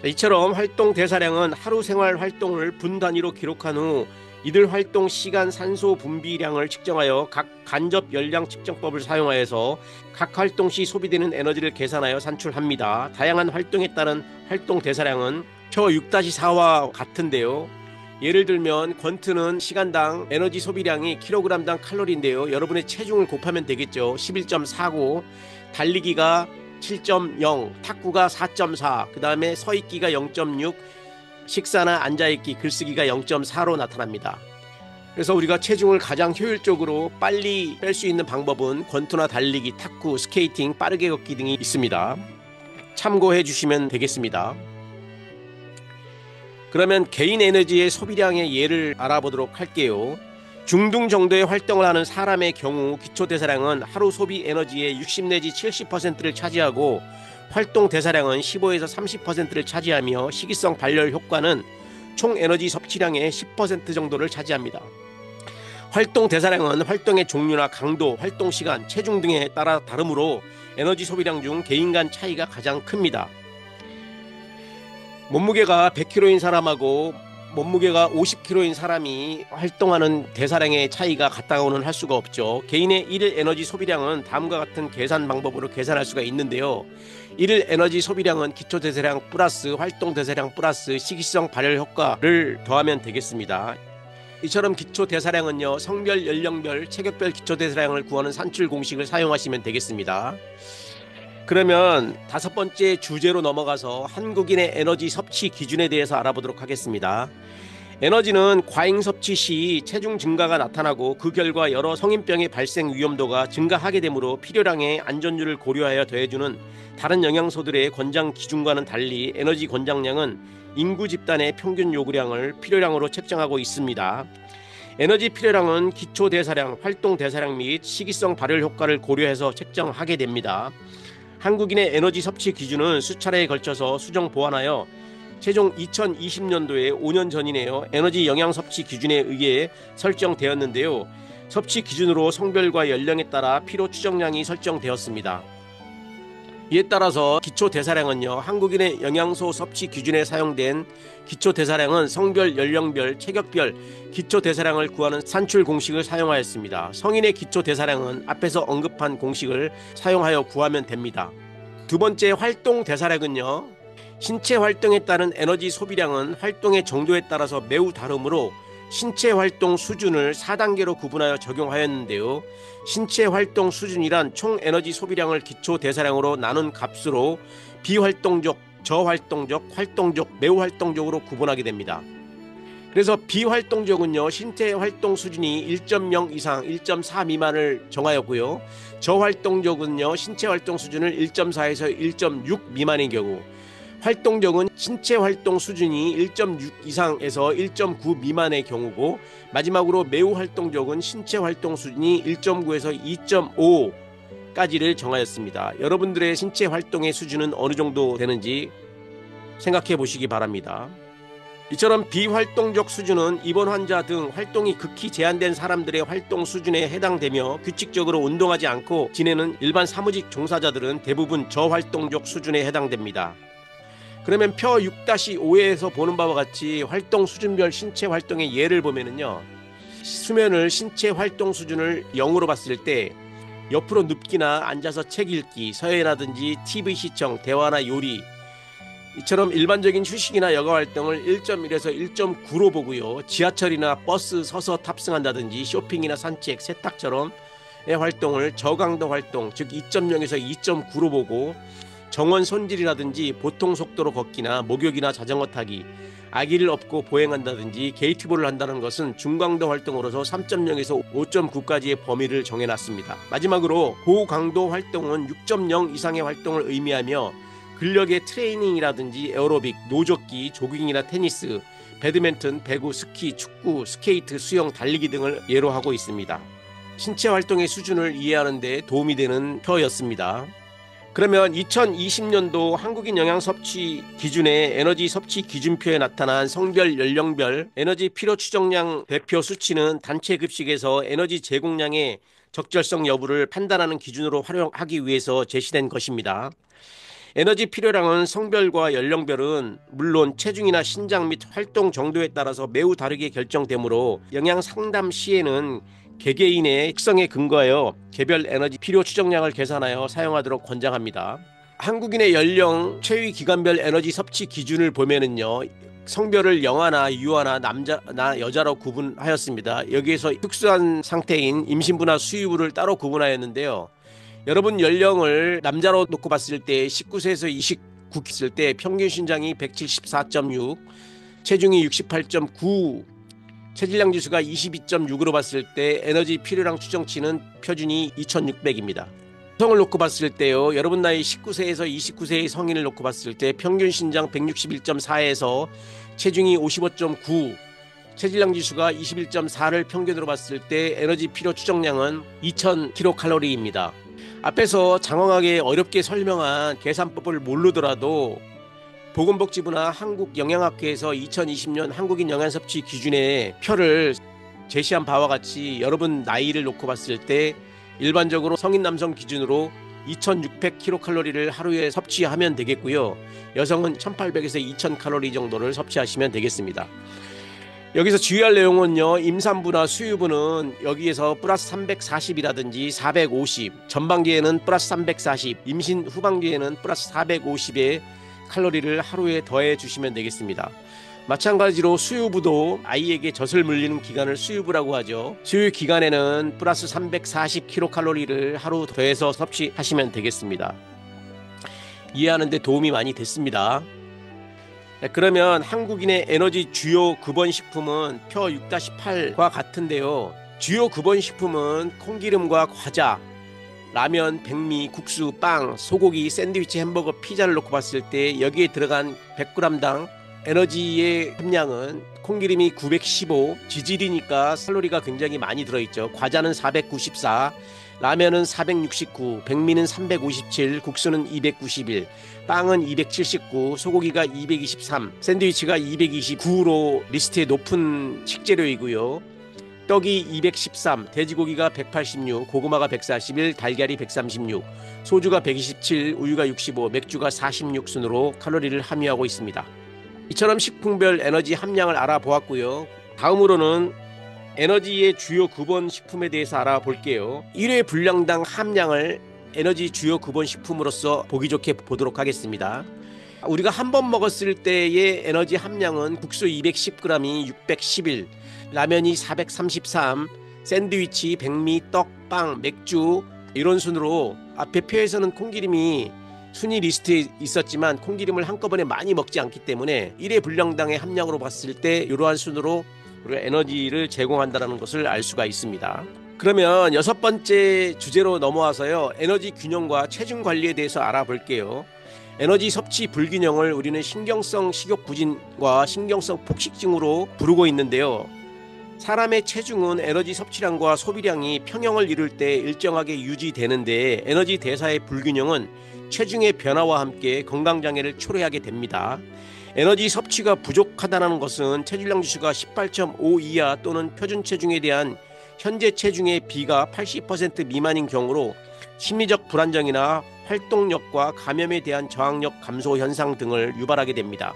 이처럼 활동 대사량은 하루 생활 활동을 분 단위로 기록한 후 이들 활동 시간 산소 분비량을 측정하여 각 간접 열량 측정법을 사용하여서 각 활동 시 소비되는 에너지를 계산하여 산출합니다. 다양한 활동에 따른 활동 대사량은 표 6-4와 같은데요. 예를 들면 권투는 시간당 에너지 소비량이 킬로그램당 칼로리인데요. 여러분의 체중을 곱하면 되겠죠. 11.49, 달리기가 7.0, 탁구가 4.4, 그 다음에 서있기가 0.6, 식사나 앉아있기, 글쓰기가 0.4로 나타납니다. 그래서 우리가 체중을 가장 효율적으로 빨리 뺄 수 있는 방법은 권투나 달리기, 탁구, 스케이팅, 빠르게 걷기 등이 있습니다. 참고해 주시면 되겠습니다. 그러면 개인 에너지의 소비량의 예를 알아보도록 할게요. 중등 정도의 활동을 하는 사람의 경우 기초 대사량은 하루 소비 에너지의 60 내지 70%를 차지하고 활동 대사량은 15에서 30%를 차지하며 시기성 발열 효과는 총 에너지 섭취량의 10% 정도를 차지합니다. 활동 대사량은 활동의 종류나 강도, 활동 시간, 체중 등에 따라 다르므로 에너지 소비량 중 개인 간 차이가 가장 큽니다. 몸무게가 100kg인 사람하고 몸무게가 50kg인 사람이 활동하는 대사량의 차이가 같다고는 할 수가 없죠. 개인의 1일 에너지 소비량은 다음과 같은 계산 방법으로 계산할 수가 있는데요. 1일 에너지 소비량은 기초 대사량 플러스 활동 대사량 플러스 시기성 발열 효과를 더하면 되겠습니다. 이처럼 기초 대사량은요, 성별, 연령별, 체격별 기초 대사량을 구하는 산출 공식을 사용하시면 되겠습니다. 그러면 5번째 주제로 넘어가서 한국인의 에너지 섭취 기준에 대해서 알아보도록 하겠습니다. 에너지는 과잉 섭취 시 체중 증가가 나타나고 그 결과 여러 성인병의 발생 위험도가 증가하게 되므로 필요량의 안전율을 고려하여 더해주는 다른 영양소들의 권장 기준과는 달리 에너지 권장량은 인구 집단의 평균 요구량을 필요량으로 책정하고 있습니다. 에너지 필요량은 기초 대사량, 활동 대사량 및 시기성 발열 효과를 고려해서 책정하게 됩니다. 한국인의 에너지 섭취 기준은 수차례에 걸쳐서 수정 보완하여 최종 2020년도에 5년 전이네요. 에너지 영양 섭취 기준에 의해 설정되었는데요. 섭취 기준으로 성별과 연령에 따라 필요 추정량이 설정되었습니다. 이에 따라서 기초 대사량은요, 한국인의 영양소 섭취 기준에 사용된 기초 대사량은 성별, 연령별, 체격별 기초 대사량을 구하는 산출 공식을 사용하였습니다. 성인의 기초 대사량은 앞에서 언급한 공식을 사용하여 구하면 됩니다. 두 번째 활동 대사량은요, 신체 활동에 따른 에너지 소비량은 활동의 정도에 따라서 매우 다르므로 신체 활동 수준을 4단계로 구분하여 적용하였는데요. 신체 활동 수준이란 총 에너지 소비량을 기초 대사량으로 나눈 값으로 비활동적, 저활동적, 활동적, 매우 활동적으로 구분하게 됩니다. 그래서 비활동적은요, 신체 활동 수준이 1.0 이상 1.4 미만을 정하였고요. 저활동적은요, 신체 활동 수준을 1.4에서 1.6 미만인 경우, 활동적은 신체 활동 수준이 1.6 이상에서 1.9 미만의 경우고, 마지막으로 매우 활동적은 신체 활동 수준이 1.9에서 2.5 까지를 정하였습니다. 여러분들의 신체 활동의 수준은 어느 정도 되는지 생각해 보시기 바랍니다. 이처럼 비활동적 수준은 입원 환자 등 활동이 극히 제한된 사람들의 활동 수준에 해당되며 규칙적으로 운동하지 않고 지내는 일반 사무직 종사자들은 대부분 저활동적 수준에 해당됩니다. 그러면 표 6-5에서 보는 바와 같이 활동 수준별 신체 활동의 예를 보면은요, 수면을 신체 활동 수준을 0으로 봤을 때 옆으로 눕기나 앉아서 책 읽기, 서예라든지 TV 시청, 대화나 요리, 이처럼 일반적인 휴식이나 여가 활동을 1.1에서 1.9로 보고요. 지하철이나 버스 서서 탑승한다든지 쇼핑이나 산책, 세탁처럼의 활동을 저강도 활동, 즉 2.0에서 2.9로 보고 정원 손질이라든지 보통 속도로 걷기나 목욕이나 자전거 타기, 아기를 업고 보행한다든지 게이트볼을 한다는 것은 중강도 활동으로서 3.0에서 5.9까지의 범위를 정해놨습니다. 마지막으로 고강도 활동은 6.0 이상의 활동을 의미하며 근력의 트레이닝이라든지 에어로빅, 노젓기, 조깅이나 테니스, 배드민턴, 배구, 스키, 축구, 스케이트, 수영, 달리기 등을 예로 하고 있습니다. 신체 활동의 수준을 이해하는 데 도움이 되는 표였습니다. 그러면 2020년도 한국인 영양 섭취 기준의 에너지 섭취 기준표에 나타난 성별, 연령별 에너지 필요 추정량 대표 수치는 단체 급식에서 에너지 제공량의 적절성 여부를 판단하는 기준으로 활용하기 위해서 제시된 것입니다. 에너지 필요량은 성별과 연령별은 물론 체중이나 신장 및 활동 정도에 따라서 매우 다르게 결정되므로 영양 상담 시에는 개개인의 특성에 근거하여 개별 에너지 필요 추정량을 계산하여 사용하도록 권장합니다. 한국인의 연령, 체위 기간별 에너지 섭취 기준을 보면은요, 성별을 영아나 유아나 남자나 여자로 구분하였습니다. 여기에서 특수한 상태인 임신부나 수유부를 따로 구분하였는데요. 여러분 연령을 남자로 놓고 봤을 때 19세에서 29 있을 때 평균 신장이 174.6, 체중이 68.9, 체질량 지수가 22.6으로 봤을 때 에너지 필요량 추정치는 표준이 2600입니다. 성을 놓고 봤을 때요, 여러분 나이 19세에서 29세의 성인을 놓고 봤을 때 평균 신장 161.4에서 체중이 55.9, 체질량 지수가 21.4를 평균으로 봤을 때 에너지 필요 추정량은 2000kcal입니다. 앞에서 장황하게 어렵게 설명한 계산법을 모르더라도 보건복지부나 한국영양학회에서 2020년 한국인 영양섭취 기준의 표를 제시한 바와 같이 여러분 나이를 놓고 봤을 때 일반적으로 성인 남성 기준으로 2600kcal를 하루에 섭취하면 되겠고요. 여성은 1800에서 2000칼로리 정도를 섭취하시면 되겠습니다. 여기서 주의할 내용은요, 임산부나 수유부는 여기에서 플러스 340이라든지 450, 전반기에는 플러스 340, 임신 후반기에는 플러스 450의 칼로리를 하루에 더해 주시면 되겠습니다. 마찬가지로 수유부도 아이에게 젖을 물리는 기간을 수유부라고 하죠. 수유 기간에는 플러스 340kcal를 하루 더해서 섭취하시면 되겠습니다. 이해하는 데 도움이 많이 됐습니다. 그러면 한국인의 에너지 주요 급원식품은 표 6-8과 같은데요. 주요 급원식품은 콩기름과 과자, 라면, 백미, 국수, 빵, 소고기, 샌드위치, 햄버거, 피자를 놓고 봤을 때 여기에 들어간 100g당 에너지의 함량은 콩기름이 915, 지질이니까 칼로리가 굉장히 많이 들어있죠. 과자는 494, 라면은 469, 백미는 357, 국수는 291, 빵은 279, 소고기가 223, 샌드위치가 229로 리스트에 높은 식재료이고요. 떡이 213, 돼지고기가 186, 고구마가 141, 달걀이 136, 소주가 127, 우유가 65, 맥주가 46 순으로 칼로리를 함유하고 있습니다. 이처럼 식품별 에너지 함량을 알아보았고요. 다음으로는 에너지의 주요 급원 식품에 대해서 알아볼게요. 1회 분량당 함량을 에너지 주요 급원 식품으로서 보기 좋게 보도록 하겠습니다. 우리가 한 번 먹었을 때의 에너지 함량은 국수 210g이 611, 라면이 433, 샌드위치, 백미, 떡, 빵, 맥주 이런 순으로 앞에 표에서는 콩기름이 순위 리스트에 있었지만 콩기름을 한꺼번에 많이 먹지 않기 때문에 1회 분량당의 함량으로 봤을 때 이러한 순으로 우리가 에너지를 제공한다는 것을 알 수가 있습니다. 그러면 6번째 주제로 넘어와서요, 에너지 균형과 체중 관리에 대해서 알아볼게요. 에너지 섭취 불균형을 우리는 신경성 식욕 부진과 신경성 폭식증으로 부르고 있는데요. 사람의 체중은 에너지 섭취량과 소비량이 평형을 이룰 때 일정하게 유지되는데 에너지 대사의 불균형은 체중의 변화와 함께 건강장애를 초래하게 됩니다. 에너지 섭취가 부족하다는 것은 체질량 지수가 18.5 이하 또는 표준 체중에 대한 현재 체중의 비가 80% 미만인 경우로 심리적 불안정이나 활동력과 감염에 대한 저항력 감소 현상 등을 유발하게 됩니다.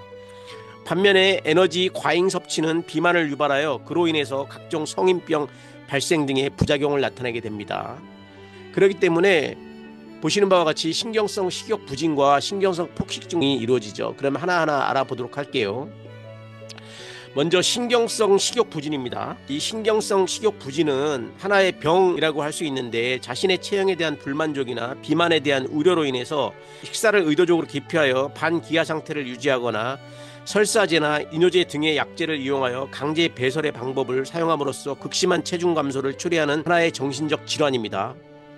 반면에 에너지 과잉 섭취는 비만을 유발하여 그로 인해서 각종 성인병 발생 등의 부작용을 나타내게 됩니다. 그렇기 때문에 보시는 바와 같이 신경성 식욕 부진과 신경성 폭식증이 이루어지죠. 그럼 하나하나 알아보도록 할게요. 먼저 신경성 식욕 부진입니다. 이 신경성 식욕 부진은 하나의 병이라고 할 수 있는데 자신의 체형에 대한 불만족이나 비만에 대한 우려로 인해서 식사를 의도적으로 기피하여 반기하 상태를 유지하거나 설사제나 이뇨제 등의 약제를 이용하여 강제 배설의 방법을 사용함으로써 극심한 체중 감소를 초래하는 하나의 정신적 질환입니다.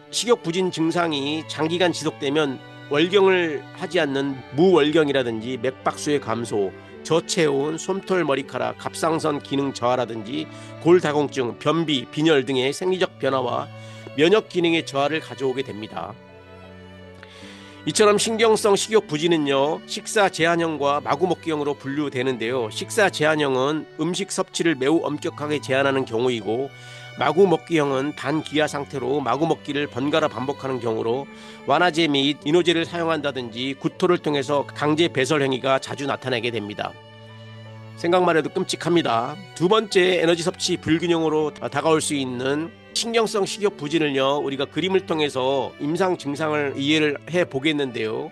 식욕 부진 증상이 장기간 지속되면 월경을 하지 않는 무월경이라든지 맥박수의 감소, 저체온, 솜털 머리카락, 갑상선 기능 저하라든지 골다공증, 변비, 빈혈 등의 생리적 변화와 면역 기능의 저하를 가져오게 됩니다. 이처럼 신경성 식욕 부진은요, 식사 제한형과 마구먹기형으로 분류되는데요. 식사 제한형은 음식 섭취를 매우 엄격하게 제한하는 경우이고, 마구먹기형은 반기하 상태로 마구먹기를 번갈아 반복하는 경우로 완화제 및 이뇨제를 사용한다든지 구토를 통해서 강제 배설 행위가 자주 나타나게 됩니다. 생각만 해도 끔찍합니다. 두 번째, 에너지 섭취 불균형으로 다가올 수 있는 신경성 식욕 부진을요, 우리가 그림을 통해서 임상 증상을 이해를 해 보겠는데요.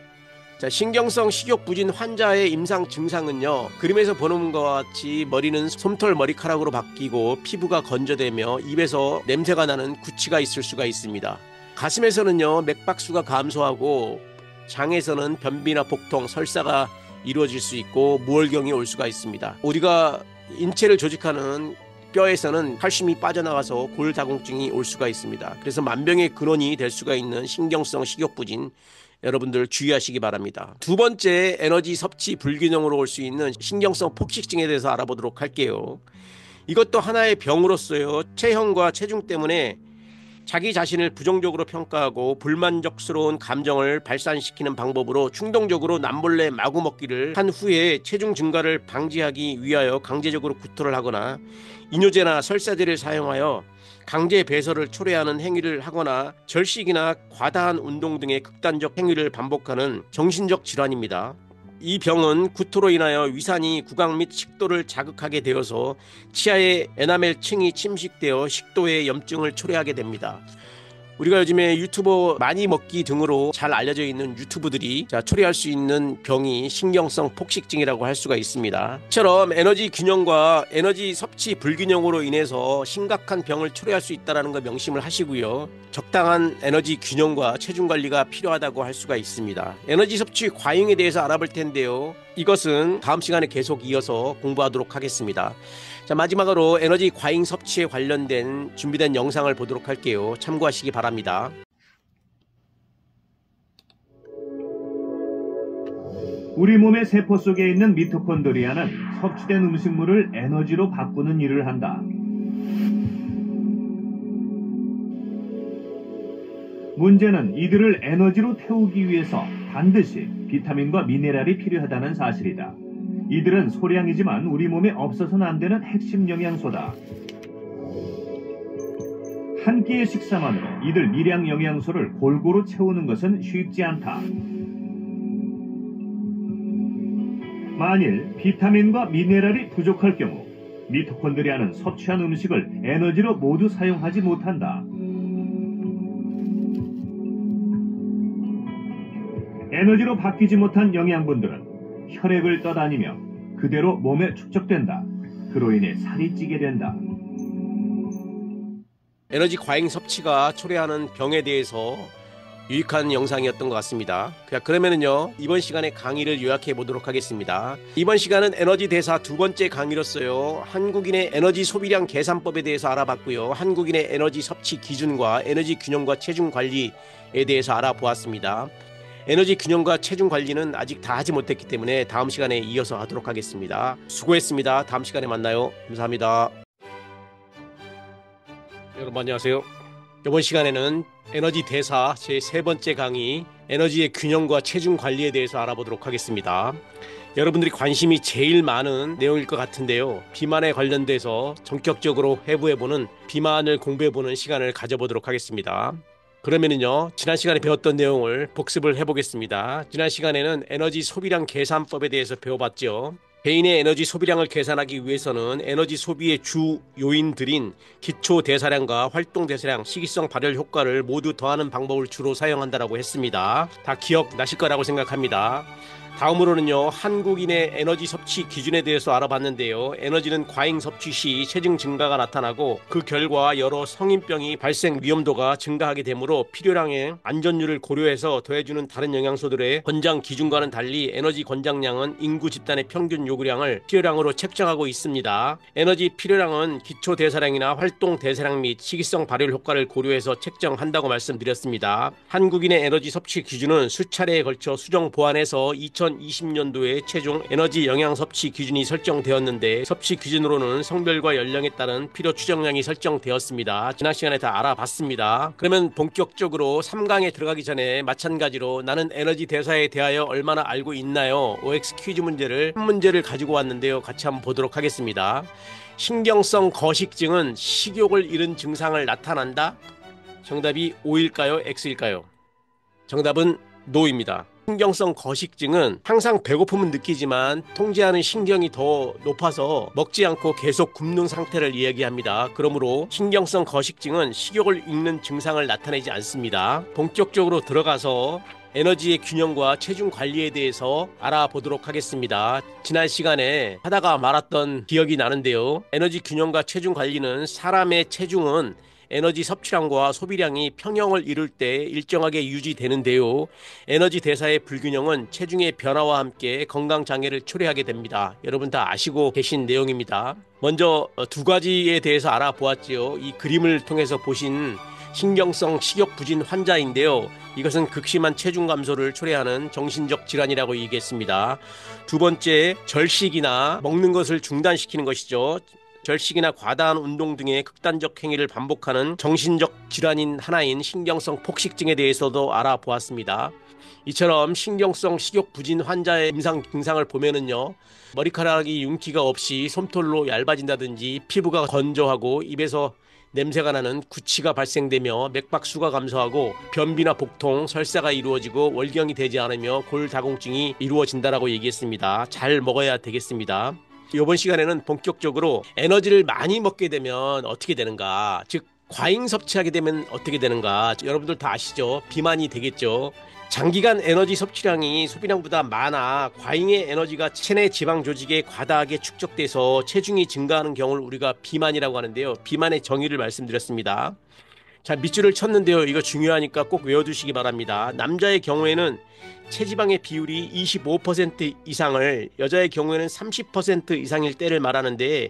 자, 신경성 식욕 부진 환자의 임상 증상은요, 그림에서 보는 것과 같이 머리는 솜털 머리카락으로 바뀌고 피부가 건조되며 입에서 냄새가 나는 구취가 있을 수가 있습니다. 가슴에서는요, 맥박수가 감소하고 장에서는 변비나 복통, 설사가 이루어질 수 있고 무월경이 올 수가 있습니다. 우리가 인체를 조직하는 뼈에서는 칼슘이 빠져나가서 골다공증이 올 수가 있습니다. 그래서 만병의 근원이 될 수가 있는 신경성 식욕 부진, 여러분들 주의하시기 바랍니다. 두 번째, 에너지 섭취 불균형으로 올 수 있는 신경성 폭식증에 대해서 알아보도록 할게요. 이것도 하나의 병으로서요, 체형과 체중 때문에 자기 자신을 부정적으로 평가하고 불만족스러운 감정을 발산시키는 방법으로 충동적으로 남몰래 마구 먹기를 한 후에 체중 증가를 방지하기 위하여 강제적으로 구토를 하거나 이뇨제나 설사제를 사용하여 강제 배설을 초래하는 행위를 하거나 절식이나 과다한 운동 등의 극단적 행위를 반복하는 정신적 질환입니다. 이 병은 구토로 인하여 위산이 구강 및 식도를 자극하게 되어서 치아의 에나멜층이 침식되어 식도에 염증을 초래하게 됩니다. 우리가 요즘에 유튜버 많이 먹기 등으로 잘 알려져 있는 유튜브들이 초래할 수 있는 병이 신경성 폭식증이라고 할 수가 있습니다. 이처럼 에너지 균형과 에너지 섭취 불균형으로 인해서 심각한 병을 초래할 수 있다는 거 명심을 하시고요. 적당한 에너지 균형과 체중 관리가 필요하다고 할 수가 있습니다. 에너지 섭취 과잉에 대해서 알아볼 텐데요. 이것은 다음 시간에 계속 이어서 공부하도록 하겠습니다. 자, 마지막으로 에너지 과잉 섭취에 관련된 준비된 영상을 보도록 할게요. 참고하시기 바랍니다. 우리 몸의 세포 속에 있는 미토콘드리아는 섭취된 음식물을 에너지로 바꾸는 일을 한다. 문제는 이들을 에너지로 태우기 위해서 반드시 비타민과 미네랄이 필요하다는 사실이다. 이들은 소량이지만 우리 몸에 없어서는 안 되는 핵심 영양소다. 한 끼의 식사만으로 이들 미량 영양소를 골고루 채우는 것은 쉽지 않다. 만일 비타민과 미네랄이 부족할 경우 미토콘드리아는 섭취한 음식을 에너지로 모두 사용하지 못한다. 에너지로 바뀌지 못한 영양분들은 혈액을 떠다니며 그대로 몸에 축적된다. 그로 인해 살이 찌게 된다. 에너지 과잉 섭취가 초래하는 병에 대해서 유익한 영상이었던 것 같습니다. 그러면은요, 이번 시간에 강의를 요약해 보도록 하겠습니다. 이번 시간은 에너지 대사 두 번째 강의로서요, 한국인의 에너지 소비량 계산법에 대해서 알아봤고요, 한국인의 에너지 섭취 기준과 에너지 균형과 체중 관리에 대해서 알아보았습니다. 에너지 균형과 체중 관리는 아직 다 하지 못했기 때문에 다음 시간에 이어서 하도록 하겠습니다. 수고했습니다. 다음 시간에 만나요. 감사합니다. 여러분 안녕하세요. 이번 시간에는 에너지 대사 제 세 번째 강의 에너지의 균형과 체중 관리에 대해서 알아보도록 하겠습니다. 여러분들이 관심이 제일 많은 내용일 것 같은데요. 비만에 관련돼서 전격적으로 해부해보는 비만을 공부해보는 시간을 가져보도록 하겠습니다. 그러면은요, 지난 시간에 배웠던 내용을 복습을 해보겠습니다. 지난 시간에는 에너지 소비량 계산법에 대해서 배워봤죠. 개인의 에너지 소비량을 계산하기 위해서는 에너지 소비의 주 요인들인 기초 대사량과 활동 대사량, 시기성 발열 효과를 모두 더하는 방법을 주로 사용한다고 했습니다. 다 기억나실 거라고 생각합니다. 다음으로는요, 한국인의 에너지 섭취 기준에 대해서 알아봤는데요. 에너지는 과잉 섭취 시 체중 증가가 나타나고 그 결과 여러 성인병이 발생 위험도가 증가하게 되므로 필요량의 안전율을 고려해서 더해주는 다른 영양소들의 권장 기준과는 달리 에너지 권장량은 인구 집단의 평균 요구량을 필요량으로 책정하고 있습니다. 에너지 필요량은 기초 대사량이나 활동 대사량 및 시기성 발열 효과를 고려해서 책정한다고 말씀드렸습니다. 한국인의 에너지 섭취 기준은 수차례에 걸쳐 수정 보완해서 2020년도에 최종 에너지 영양 섭취 기준이 설정되었는데 섭취 기준으로는 성별과 연령에 따른 필요 추정량이 설정되었습니다. 지난 시간에 다 알아봤습니다. 그러면 본격적으로 3강에 들어가기 전에 마찬가지로 나는 에너지 대사에 대하여 얼마나 알고 있나요? OX 퀴즈 문제를 한 문제를 가지고 왔는데요. 같이 한번 보도록 하겠습니다. 신경성 거식증은 식욕을 잃은 증상을 나타난다? 정답이 O일까요? X일까요? 정답은 NO입니다. 신경성 거식증은 항상 배고픔은 느끼지만 통제하는 신경이 더 높아서 먹지 않고 계속 굶는 상태를 이야기합니다. 그러므로 신경성 거식증은 식욕을 잃는 증상을 나타내지 않습니다. 본격적으로 들어가서 에너지의 균형과 체중 관리에 대해서 알아보도록 하겠습니다. 지난 시간에 하다가 말았던 기억이 나는데요. 에너지 균형과 체중 관리는 사람의 체중은 에너지 섭취량과 소비량이 평형을 이룰 때 일정하게 유지되는데요. 에너지 대사의 불균형은 체중의 변화와 함께 건강장애를 초래하게 됩니다. 여러분 다 아시고 계신 내용입니다. 먼저 두 가지에 대해서 알아보았지요. 이 그림을 통해서 보신 신경성 식욕 부진 환자인데요. 이것은 극심한 체중 감소를 초래하는 정신적 질환이라고 얘기했습니다. 두 번째, 절식이나 먹는 것을 중단시키는 것이죠. 절식이나 과다한 운동 등의 극단적 행위를 반복하는 정신적 질환인 하나인 신경성 폭식증에 대해서도 알아보았습니다. 이처럼 신경성 식욕 부진 환자의 임상 증상을 보면은요, 머리카락이 윤기가 없이 솜털로 얇아진다든지 피부가 건조하고 입에서 냄새가 나는 구취가 발생되며 맥박수가 감소하고 변비나 복통, 설사가 이루어지고 월경이 되지 않으며 골다공증이 이루어진다라고 얘기했습니다. 잘 먹어야 되겠습니다. 이번 시간에는 본격적으로 에너지를 많이 먹게 되면 어떻게 되는가, 즉 과잉 섭취하게 되면 어떻게 되는가, 여러분들 다 아시죠? 비만이 되겠죠. 장기간 에너지 섭취량이 소비량보다 많아 과잉의 에너지가 체내 지방 조직에 과다하게 축적돼서 체중이 증가하는 경우를 우리가 비만이라고 하는데요. 비만의 정의를 말씀드렸습니다. 자, 밑줄을 쳤는데요. 이거 중요하니까 꼭 외워두시기 바랍니다. 남자의 경우에는 체지방의 비율이 25% 이상을, 여자의 경우에는 30% 이상일 때를 말하는데,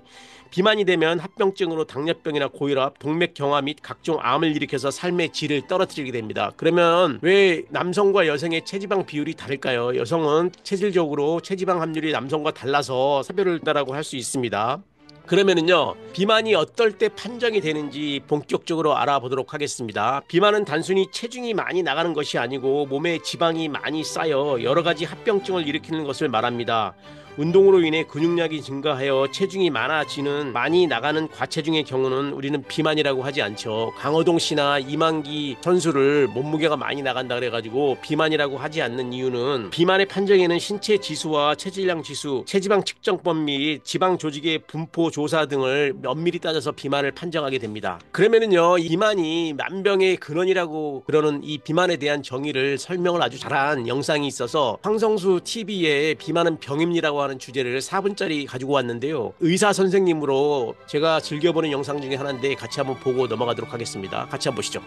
비만이 되면 합병증으로 당뇨병이나 고혈압, 동맥경화 및 각종 암을 일으켜서 삶의 질을 떨어뜨리게 됩니다. 그러면 왜 남성과 여성의 체지방 비율이 다를까요? 여성은 체질적으로 체지방 함률이 남성과 달라서 차별을 한다고 할 수 있습니다. 그러면은요, 비만이 어떨 때 판정이 되는지 본격적으로 알아보도록 하겠습니다. 비만은 단순히 체중이 많이 나가는 것이 아니고 몸에 지방이 많이 쌓여 여러 가지 합병증을 일으키는 것을 말합니다. 운동으로 인해 근육량이 증가하여 체중이 많아지는 많이 나가는 과체중의 경우는 우리는 비만이라고 하지 않죠. 강호동 씨나 이만기 선수를 몸무게가 많이 나간다 그래가지고 비만이라고 하지 않는 이유는 비만의 판정에는 신체 지수와 체질량 지수, 체지방 측정법 및 지방 조직의 분포 조사 등을 면밀히 따져서 비만을 판정하게 됩니다. 그러면은요, 이 비만이 만병의 근원이라고 그러는 이 비만에 대한 정의를 설명을 아주 잘한 영상이 있어서 황성수 TV에 비만은 병입니다라고 하는 주제를 4분짜리 가지고 왔는데요. 의사 선생님으로 제가 즐겨보는 영상 중에 하나인데 같이 한번 보고 넘어가도록 하겠습니다. 같이 한번 보시죠.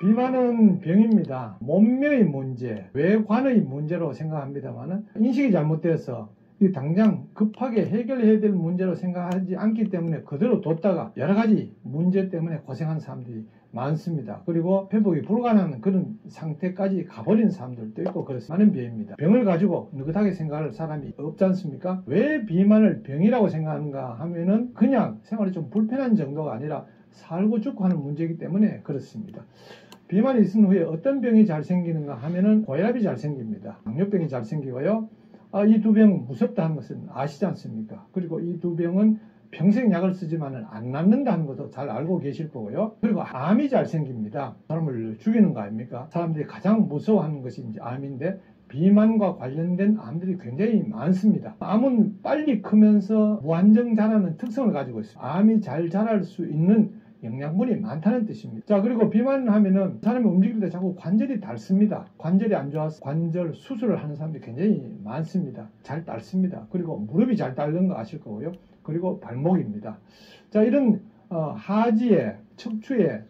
비만은 병입니다. 몸매의 문제, 외관의 문제로 생각합니다만 인식이 잘못돼서 이 당장 급하게 해결해야 될 문제로 생각하지 않기 때문에 그대로 뒀다가 여러 가지 문제 때문에 고생하는 사람들이 많습니다. 그리고 회복이 불가능한 그런 상태까지 가버린 사람들도 있고 그래서 많은 비입니다. 병을 가지고 느긋하게 생각할 사람이 없지 않습니까? 왜 비만을 병이라고 생각하는가 하면은 그냥 생활이 좀 불편한 정도가 아니라 살고 죽고 하는 문제이기 때문에 그렇습니다. 비만이 있은 후에 어떤 병이 잘 생기는가 하면은 고혈압이 잘 생깁니다. 당뇨병이 잘 생기고요. 이 두 병은 무섭다는 것은 아시지 않습니까? 그리고 이 두 병은 평생 약을 쓰지만은 안 낫는다는 것도 잘 알고 계실 거고요. 그리고 암이 잘 생깁니다. 사람을 죽이는 거 아닙니까? 사람들이 가장 무서워하는 것이 이제 암인데 비만과 관련된 암들이 굉장히 많습니다. 암은 빨리 크면서 무한정 자라는 특성을 가지고 있습니다. 암이 잘 자랄 수 있는 영양분이 많다는 뜻입니다. 자, 그리고 비만을 하면은 사람이 움직일 때 자꾸 관절이 닳습니다. 관절이 안 좋아서 관절 수술을 하는 사람들이 굉장히 많습니다. 잘 닳습니다. 그리고 무릎이 잘 닳는 거 아실 거고요. 그리고 발목입니다. 자, 이런 하지에 척추에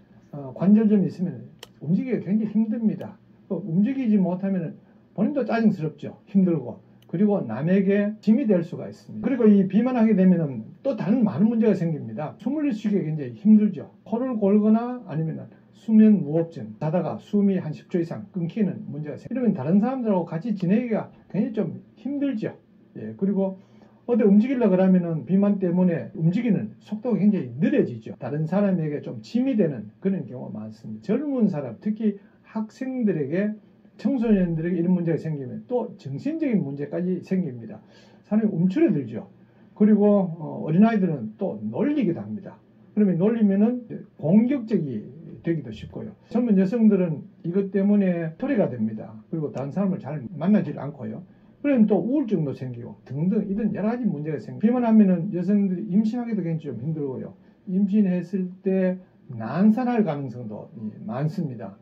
관절점이 있으면 움직이기가 굉장히 힘듭니다. 움직이지 못하면 본인도 짜증스럽죠. 힘들고. 그리고 남에게 짐이 될 수가 있습니다. 그리고 이 비만하게 되면 또 다른 많은 문제가 생깁니다. 숨을 쉬기가 굉장히 힘들죠. 코를 골거나 아니면 수면 무호흡증, 자다가 숨이 한 10초 이상 끊기는 문제가 생깁니다. 이러면 다른 사람들하고 같이 지내기가 굉장히 좀 힘들죠. 예, 그리고 어디 움직이려고 그러면은 비만 때문에 움직이는 속도가 굉장히 느려지죠. 다른 사람에게 좀 짐이 되는 그런 경우가 많습니다. 젊은 사람, 특히 학생들에게 청소년들에게 이런 문제가 생기면 또 정신적인 문제까지 생깁니다. 사람이 움츠러들죠. 그리고 어린아이들은 또 놀리기도 합니다. 그러면 놀리면은 공격적이 되기도 쉽고요. 젊은 여성들은 이것 때문에 소리가 됩니다. 그리고 다른 사람을 잘 만나지 않고요. 그러면 또 우울증도 생기고 등등 이런 여러 가지 문제가 생깁니다. 비만하면은 여성들이 임신하기도 굉장히 좀 힘들고요. 임신했을 때 난산할 가능성도 많습니다.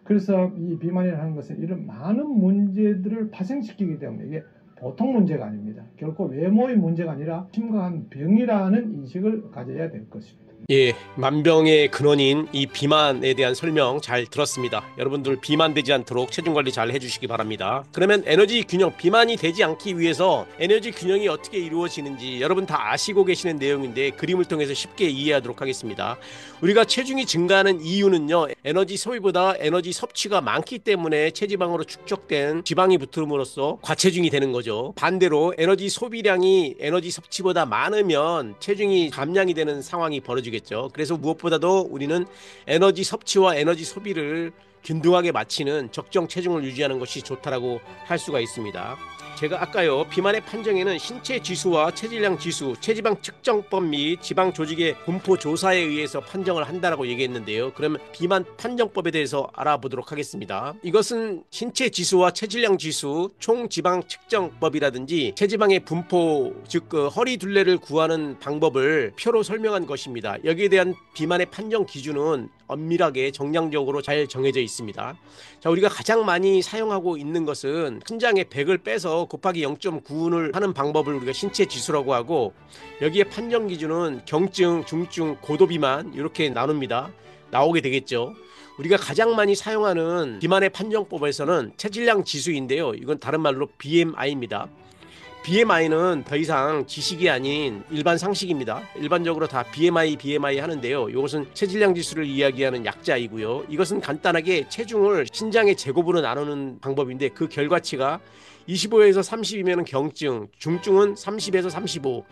그래서 이 비만이라는 것은 이런 많은 문제들을 파생시키기 때문에 이게 보통 문제가 아닙니다. 결코 외모의 문제가 아니라 심각한 병이라는 인식을 가져야 될 것입니다. 예, 만병의 근원인 이 비만에 대한 설명 잘 들었습니다. 여러분들 비만되지 않도록 체중 관리 잘 해주시기 바랍니다. 그러면 에너지 균형, 비만이 되지 않기 위해서 에너지 균형이 어떻게 이루어지는지 여러분 다 아시고 계시는 내용인데 그림을 통해서 쉽게 이해하도록 하겠습니다. 우리가 체중이 증가하는 이유는요, 에너지 소비보다 에너지 섭취가 많기 때문에 체지방으로 축적된 지방이 붙음으로써 과체중이 되는 거죠. 반대로 에너지 소비량이 에너지 섭취보다 많으면 체중이 감량이 되는 상황이 벌어지겠죠. 그래서 무엇보다도 우리는 에너지 섭취와 에너지 소비를 균등하게 맞추는 적정 체중을 유지하는 것이 좋다라고 할 수가 있습니다. 제가 아까요, 비만의 판정에는 신체 지수와 체질량 지수, 체지방 측정법 및 지방 조직의 분포 조사에 의해서 판정을 한다라고 얘기했는데요. 그러면 비만 판정법에 대해서 알아보도록 하겠습니다. 이것은 신체 지수와 체질량 지수, 총 지방 측정법이라든지 체지방의 분포, 즉 허리 둘레를 구하는 방법을 표로 설명한 것입니다. 여기에 대한 비만의 판정 기준은 엄밀하게 정량적으로 잘 정해져 있습니다. 자, 우리가 가장 많이 사용하고 있는 것은 신장의 100을 빼서 곱하기 0.9를 하는 방법을 우리가 신체 지수라고 하고, 여기에 판정 기준은 경증, 중증, 고도 비만 이렇게 나눕니다. 나오게 되겠죠. 우리가 가장 많이 사용하는 비만의 판정법에서는 체질량 지수인데요. 이건 다른 말로 BMI입니다. BMI는 더 이상 지식이 아닌 일반 상식입니다. 일반적으로 다 BMI 하는데요. 이것은 체질량 지수를 이야기하는 약자이고요. 이것은 간단하게 체중을 신장의 제곱으로 나누는 방법인데 그 결과치가 25에서 30이면 경증, 중증은 30에서 35,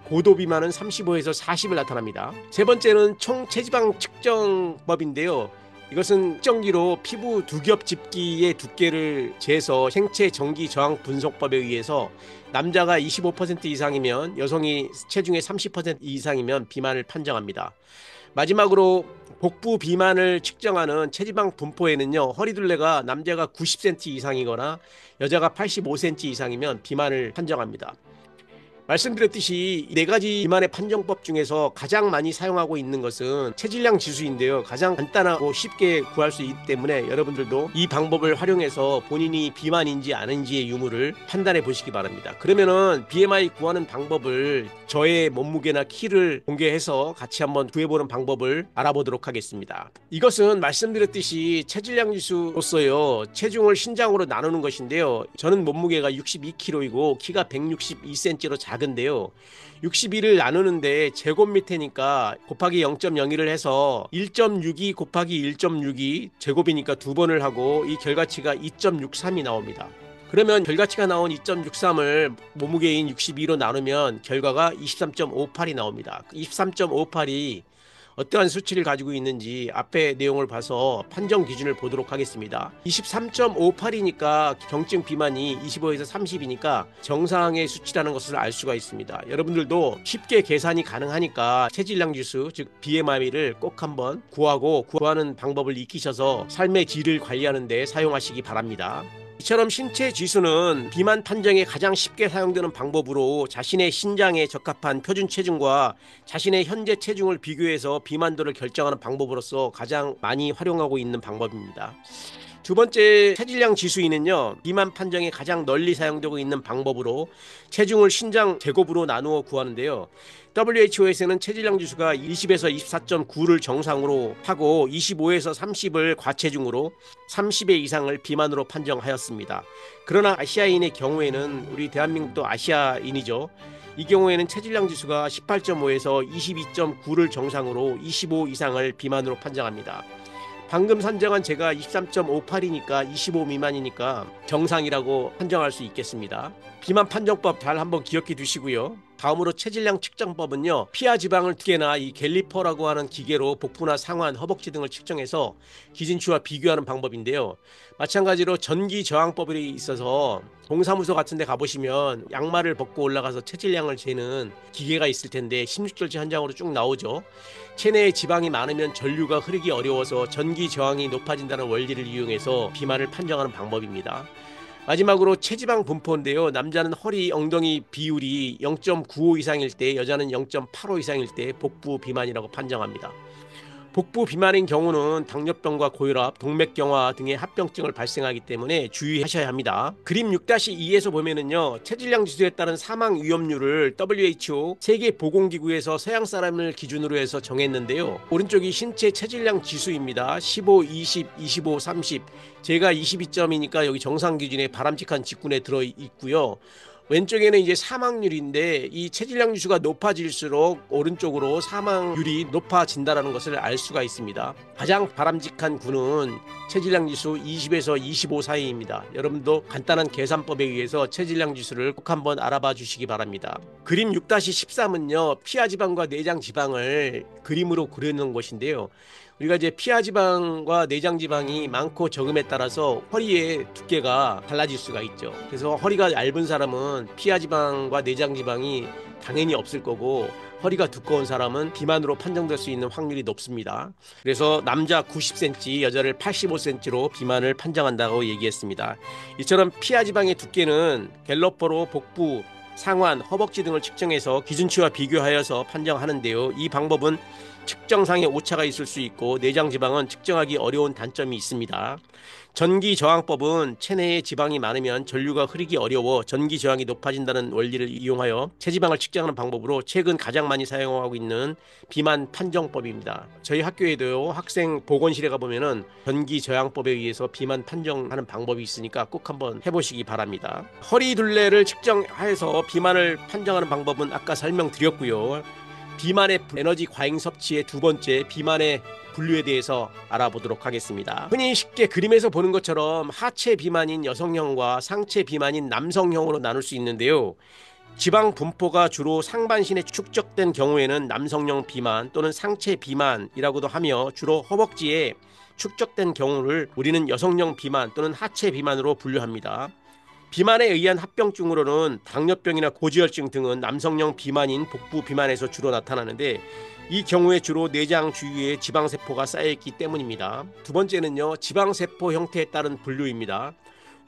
고도 비만은 35에서 40을 나타납니다. 세 번째는 총 체지방 측정법인데요. 이것은 측정기로 피부 두 겹 집기의 두께를 재서 생체 전기 저항 분석법에 의해서 남자가 25% 이상이면 여성이 체중의 30% 이상이면 비만을 판정합니다. 마지막으로 복부 비만을 측정하는 체지방 분포에는요, 허리둘레가 남자가 90cm 이상이거나 여자가 85cm 이상이면 비만을 판정합니다. 말씀드렸듯이 네 가지 비만의 판정법 중에서 가장 많이 사용하고 있는 것은 체질량 지수인데요. 가장 간단하고 쉽게 구할 수 있기 때문에 여러분들도 이 방법을 활용해서 본인이 비만인지 아닌지의 유무를 판단해 보시기 바랍니다. 그러면은 BMI 구하는 방법을 저의 몸무게나 키를 공개해서 같이 한번 구해보는 방법을 알아보도록 하겠습니다. 이것은 말씀드렸듯이 체질량 지수로서요, 체중을 신장으로 나누는 것인데요. 저는 몸무게가 62kg이고 키가 162cm로 작은데요. 62를 나누는데 제곱 밑에니까 곱하기 0.01을 해서 1.62 곱하기 1.62 제곱이니까 두 번을 하고 이 결과치가 2.63이 나옵니다. 그러면 결과치가 나온 2.63을 몸무게인 62로 나누면 결과가 23.58이 나옵니다. 23.58이 어떠한 수치를 가지고 있는지 앞에 내용을 봐서 판정 기준을 보도록 하겠습니다. 23.58이니까 경증 비만이 25에서 30이니까 정상의 수치라는 것을 알 수가 있습니다. 여러분들도 쉽게 계산이 가능하니까 체질량 지수, 즉 BMI를 꼭 한번 구하는 방법을 익히셔서 삶의 질을 관리하는 데 사용하시기 바랍니다. 이처럼 신체 지수는 비만 판정에 가장 쉽게 사용되는 방법으로 자신의 신장에 적합한 표준 체중과 자신의 현재 체중을 비교해서 비만도를 결정하는 방법으로서 가장 많이 활용하고 있는 방법입니다. 두 번째 체질량 지수인은요, 비만 판정에 가장 널리 사용되고 있는 방법으로 체중을 신장 제곱으로 나누어 구하는데요. WHO에서는 체질량 지수가 20에서 24.9를 정상으로 하고 25에서 30을 과체중으로 30의 이상을 비만으로 판정하였습니다. 그러나 아시아인의 경우에는, 우리 대한민국도 아시아인이죠, 이 경우에는 체질량 지수가 18.5에서 22.9를 정상으로 25 이상을 비만으로 판정합니다. 방금 산정한 제가 23.58이니까 25 미만이니까 정상이라고 판정할 수 있겠습니다. 비만 판정법 잘 한번 기억해 두시고요. 다음으로 체질량 측정법은요, 피하 지방을 2개나 이 갤리퍼라고 하는 기계로 복부나 상완, 허벅지 등을 측정해서 기준치와 비교하는 방법인데요. 마찬가지로 전기 저항법이 있어서 동사무소 같은 데 가보시면 양말을 벗고 올라가서 체질량을 재는 기계가 있을 텐데 16절제 현장으로 쭉 나오죠. 체내에 지방이 많으면 전류가 흐르기 어려워서 전기 저항이 높아진다는 원리를 이용해서 비만을 판정하는 방법입니다. 마지막으로 체지방 분포인데요. 남자는 허리, 엉덩이 비율이 0.95 이상일 때, 여자는 0.85 이상일 때 복부 비만이라고 판정합니다. 복부 비만인 경우는 당뇨병과 고혈압, 동맥경화 등의 합병증을 발생하기 때문에 주의하셔야 합니다. 그림 6-2에서 보면은요, 체질량 지수에 따른 사망 위험률을 WHO 세계보건기구에서 서양 사람을 기준으로 해서 정했는데요. 오른쪽이 신체 체질량 지수입니다. 15, 20, 25, 30. 제가 22점이니까 여기 정상 기준에 바람직한 직군에 들어 있고요. 왼쪽에는 이제 사망률인데, 이 체질량 지수가 높아질수록 오른쪽으로 사망률이 높아진다는 것을 알 수가 있습니다. 가장 바람직한 군은 체질량 지수 20에서 25 사이입니다. 여러분도 간단한 계산법에 의해서 체질량 지수를 꼭 한번 알아봐 주시기 바랍니다. 그림 6-13은요, 피하 지방과 내장 지방을 그림으로 그려놓은 것인데요. 우리가 이제 피하 지방과 내장 지방이 많고 적음에 따라서 허리의 두께가 달라질 수가 있죠. 그래서 허리가 얇은 사람은 피하 지방과 내장 지방이 당연히 없을 거고, 허리가 두꺼운 사람은 비만으로 판정될 수 있는 확률이 높습니다. 그래서 남자 90cm, 여자를 85cm로 비만을 판정한다고 얘기했습니다. 이처럼 피하 지방의 두께는 갤러퍼로 복부, 상완, 허벅지 등을 측정해서 기준치와 비교하여서 판정하는데요. 이 방법은 측정상의 오차가 있을 수 있고 내장 지방은 측정하기 어려운 단점이 있습니다. 전기 저항법은 체내에 지방이 많으면 전류가 흐르기 어려워 전기 저항이 높아진다는 원리를 이용하여 체지방을 측정하는 방법으로 최근 가장 많이 사용하고 있는 비만 판정법입니다. 저희 학교에도 학생 보건실에 가보면은 전기 저항법에 의해서 비만 판정하는 방법이 있으니까 꼭 한번 해보시기 바랍니다. 허리 둘레를 측정해서 비만을 판정하는 방법은 아까 설명드렸고요. 비만의 에너지 과잉 섭취의 두 번째, 비만의 분류에 대해서 알아보도록 하겠습니다. 흔히 쉽게 그림에서 보는 것처럼 하체 비만인 여성형과 상체 비만인 남성형으로 나눌 수 있는데요. 지방 분포가 주로 상반신에 축적된 경우에는 남성형 비만 또는 상체 비만이라고도 하며, 주로 허벅지에 축적된 경우를 우리는 여성형 비만 또는 하체 비만으로 분류합니다. 비만에 의한 합병증으로는 당뇨병이나 고지혈증 등은 남성형 비만인 복부 비만에서 주로 나타나는데, 이 경우에 주로 내장 주위에 지방세포가 쌓여있기 때문입니다. 두 번째는요, 지방세포 형태에 따른 분류입니다.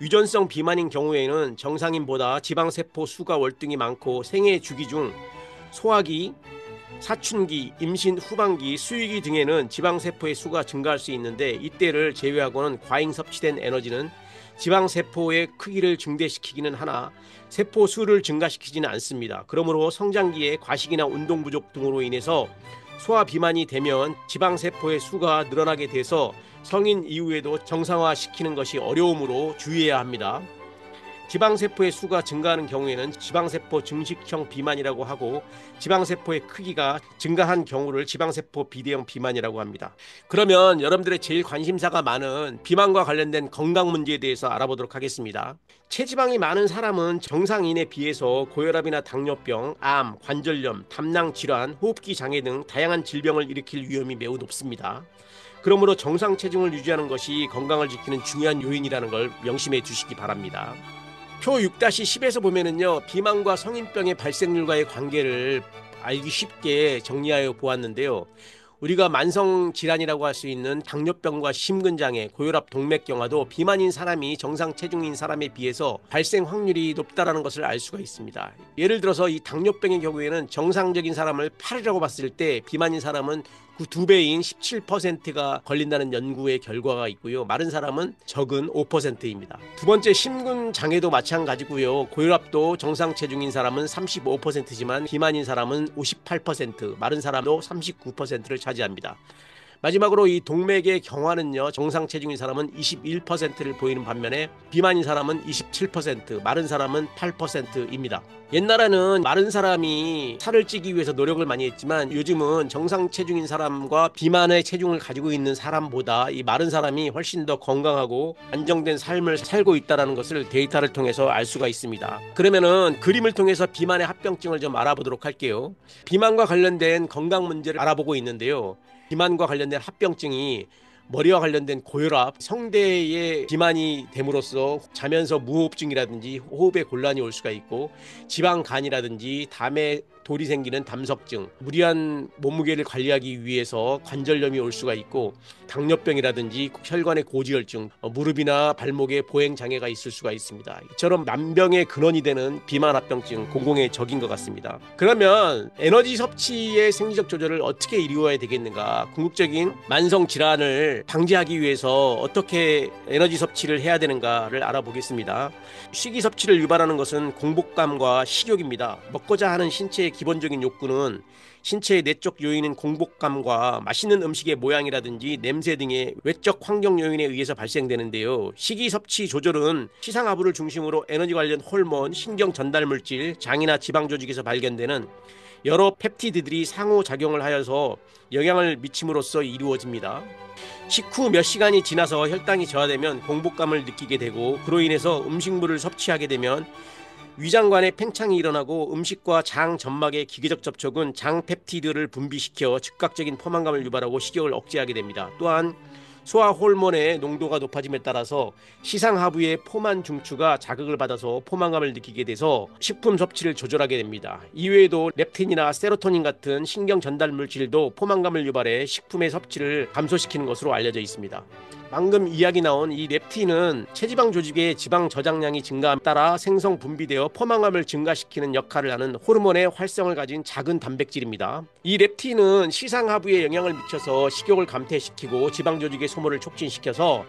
유전성 비만인 경우에는 정상인보다 지방세포 수가 월등히 많고 생애 주기 중 소화기, 사춘기, 임신 후반기, 수유기 등에는 지방세포의 수가 증가할 수 있는데 이때를 제외하고는 과잉 섭취된 에너지는 지방세포의 크기를 증대시키기는 하나 세포 수를 증가시키지는 않습니다. 그러므로 성장기에 과식이나 운동 부족 등으로 인해서 소화 비만이 되면 지방세포의 수가 늘어나게 돼서 성인 이후에도 정상화시키는 것이 어려우므로 주의해야 합니다. 지방세포의 수가 증가하는 경우에는 지방세포 증식형 비만이라고 하고 지방세포의 크기가 증가한 경우를 지방세포 비대형 비만이라고 합니다. 그러면 여러분들의 제일 관심사가 많은 비만과 관련된 건강 문제에 대해서 알아보도록 하겠습니다. 체지방이 많은 사람은 정상인에 비해서 고혈압이나 당뇨병, 암, 관절염, 담낭질환, 호흡기 장애 등 다양한 질병을 일으킬 위험이 매우 높습니다. 그러므로 정상 체중을 유지하는 것이 건강을 지키는 중요한 요인이라는 걸 명심해 주시기 바랍니다. 표 6-10에서 보면은요, 비만과 성인병의 발생률과의 관계를 알기 쉽게 정리하여 보았는데요. 우리가 만성 질환이라고 할 수 있는 당뇨병과 심근장애, 고혈압, 동맥경화도 비만인 사람이 정상 체중인 사람에 비해서 발생 확률이 높다라는 것을 알 수가 있습니다. 예를 들어서 이 당뇨병의 경우에는 정상적인 사람을 8이라고 봤을 때 비만인 사람은 그 2배인 17%가 걸린다는 연구의 결과가 있고요. 마른 사람은 적은 5%입니다. 두 번째, 심근장애도 마찬가지고요. 고혈압도 정상 체중인 사람은 35%지만 비만인 사람은 58%, 마른 사람도 39%를 차지합니다. 마지막으로 이 동맥의 경화는요, 정상 체중인 사람은 21%를 보이는 반면에 비만인 사람은 27%, 마른 사람은 8%입니다. 옛날에는 마른 사람이 살을 찌기 위해서 노력을 많이 했지만 요즘은 정상 체중인 사람과 비만의 체중을 가지고 있는 사람보다 이 마른 사람이 훨씬 더 건강하고 안정된 삶을 살고 있다는 것을 데이터를 통해서 알 수가 있습니다. 그러면은 그림을 통해서 비만의 합병증을 좀 알아보도록 할게요. 비만과 관련된 건강 문제를 알아보고 있는데요. 비만과 관련된 합병증이 머리와 관련된 고혈압, 성대에 비만이 됨으로써 자면서 무호흡증이라든지 호흡에 곤란이 올 수가 있고 지방간이라든지 담에 돌이 생기는 담석증, 무리한 몸무게를 관리하기 위해서 관절염이 올 수가 있고 당뇨병이라든지 혈관의 고지혈증, 무릎이나 발목에 보행장애가 있을 수가 있습니다. 이처럼 만병의 근원이 되는 비만합병증, 공공의 적인 것 같습니다. 그러면 에너지 섭취의 생리적 조절을 어떻게 이루어야 되겠는가? 궁극적인 만성 질환을 방지하기 위해서 어떻게 에너지 섭취를 해야 되는가를 알아보겠습니다. 식이 섭취를 유발하는 것은 공복감과 식욕입니다. 먹고자 하는 신체의 기본적인 욕구는 신체의 내적 요인인 공복감과 맛있는 음식의 모양이라든지 냄새 등의 외적 환경 요인에 의해서 발생되는데요. 식이 섭취 조절은 시상하부를 중심으로 에너지 관련 호르몬, 신경 전달 물질, 장이나 지방 조직에서 발견되는 여러 펩티드들이 상호작용을 하여서 영향을 미침으로써 이루어집니다. 식후 몇 시간이 지나서 혈당이 저하되면 공복감을 느끼게 되고 그로 인해서 음식물을 섭취하게 되면 위장관에 팽창이 일어나고 음식과 장 점막의 기계적 접촉은 장 펩티드를 분비시켜 즉각적인 포만감을 유발하고 식욕을 억제하게 됩니다. 또한 소화 호르몬의 농도가 높아짐에 따라서 시상하부의 포만 중추가 자극을 받아서 포만감을 느끼게 돼서 식품 섭취를 조절하게 됩니다. 이외에도 렙틴이나 세로토닌 같은 신경 전달 물질도 포만감을 유발해 식품의 섭취를 감소시키는 것으로 알려져 있습니다. 방금 이야기 나온 이 렙틴은 체지방 조직의 지방 저장량이 증가함에 따라 생성 분비되어 포만감을 증가시키는 역할을 하는 호르몬의 활성을 가진 작은 단백질입니다. 이 렙틴은 시상하부에 영향을 미쳐서 식욕을 감퇴시키고 지방 조직의 소모를 촉진시켜서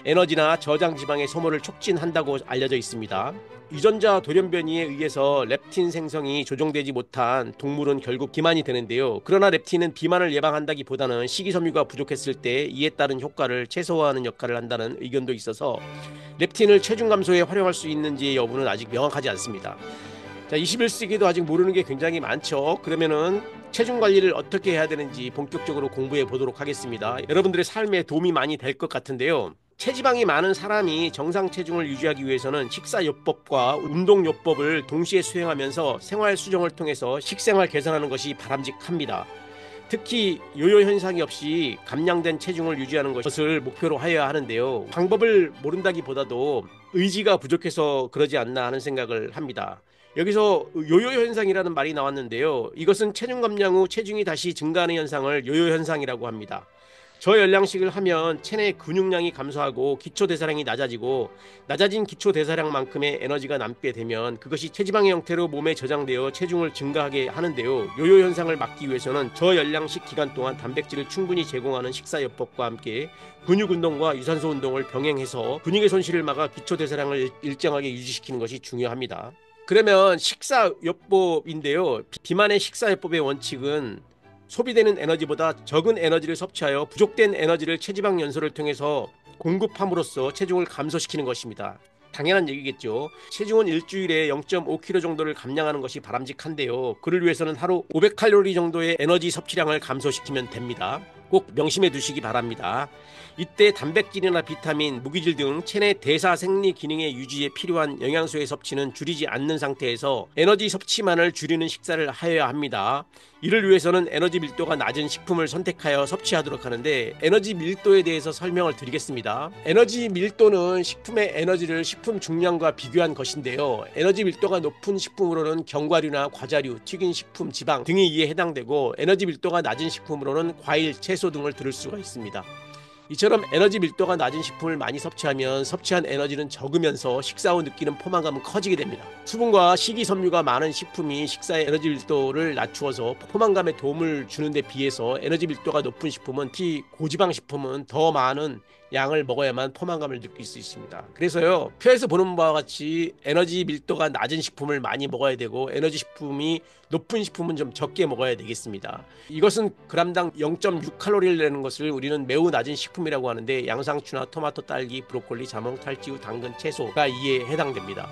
에너지나 저장 지방의 소모를 촉진한다고 알려져 있습니다. 유전자 돌연변이에 의해서 렙틴 생성이 조정되지 못한 동물은 결국 비만이 되는데요. 그러나 렙틴은 비만을 예방한다기보다는 식이섬유가 부족했을 때 이에 따른 효과를 최소화하는 역할을 한다는 의견도 있어서 렙틴을 체중 감소에 활용할 수 있는지 여부는 아직 명확하지 않습니다. 자, 21세기도 아직 모르는 게 굉장히 많죠. 그러면은 체중 관리를 어떻게 해야 되는지 본격적으로 공부해 보도록 하겠습니다. 여러분들의 삶에 도움이 많이 될 것 같은데요. 체지방이 많은 사람이 정상 체중을 유지하기 위해서는 식사요법과 운동요법을 동시에 수행하면서 생활 수정을 통해서 식생활 개선하는 것이 바람직합니다. 특히 요요 현상이 없이 감량된 체중을 유지하는 것을 목표로 하여야 하는데요. 방법을 모른다기보다도 의지가 부족해서 그러지 않나 하는 생각을 합니다. 여기서 요요 현상이라는 말이 나왔는데요. 이것은 체중 감량 후 체중이 다시 증가하는 현상을 요요 현상이라고 합니다. 저열량식을 하면 체내 근육량이 감소하고 기초대사량이 낮아지고 낮아진 기초대사량만큼의 에너지가 남게 되면 그것이 체지방의 형태로 몸에 저장되어 체중을 증가하게 하는데요. 요요 현상을 막기 위해서는 저열량식 기간 동안 단백질을 충분히 제공하는 식사요법과 함께 근육운동과 유산소 운동을 병행해서 근육의 손실을 막아 기초대사량을 일정하게 유지시키는 것이 중요합니다. 그러면 식사요법인데요. 비만의 식사요법의 원칙은 소비되는 에너지보다 적은 에너지를 섭취하여 부족된 에너지를 체지방 연소를 통해서 공급함으로써 체중을 감소시키는 것입니다. 당연한 얘기겠죠. 체중은 일주일에 0.5kg 정도를 감량하는 것이 바람직한데요. 그를 위해서는 하루 500칼로리 정도의 에너지 섭취량을 감소시키면 됩니다. 꼭 명심해 두시기 바랍니다. 이때 단백질이나 비타민, 무기질 등 체내 대사 생리 기능의 유지에 필요한 영양소의 섭취는 줄이지 않는 상태에서 에너지 섭취만을 줄이는 식사를 하여야 합니다. 이를 위해서는 에너지 밀도가 낮은 식품을 선택하여 섭취하도록 하는데 에너지 밀도에 대해서 설명을 드리겠습니다. 에너지 밀도는 식품의 에너지를 식품 중량과 비교한 것인데요. 에너지 밀도가 높은 식품으로는 견과류나 과자류, 튀긴 식품, 지방 등이 이에 해당되고 에너지 밀도가 낮은 식품으로는 과일, 채소 등을 들을 수가 있습니다. 이처럼 에너지 밀도가 낮은 식품을 많이 섭취하면 섭취한 에너지는 적으면서 식사 후 느끼는 포만감은 커지게 됩니다. 수분과 식이섬유가 많은 식품이 식사의 에너지 밀도를 낮추어서 포만감에 도움을 주는 데 비해서 에너지 밀도가 높은 식품은, 특히 고지방 식품은 더 많은 양을 먹어야만 포만감을 느낄 수 있습니다. 그래서요, 표에서 보는 바와 같이 에너지 밀도가 낮은 식품을 많이 먹어야 되고 에너지 식품이 높은 식품은 좀 적게 먹어야 되겠습니다. 이것은 그람당 0.6칼로리를 내는 것을 우리는 매우 낮은 식품이라고 하는데 양상추나 토마토, 딸기, 브로콜리, 자몽, 탈지우, 당근, 채소가 이에 해당됩니다.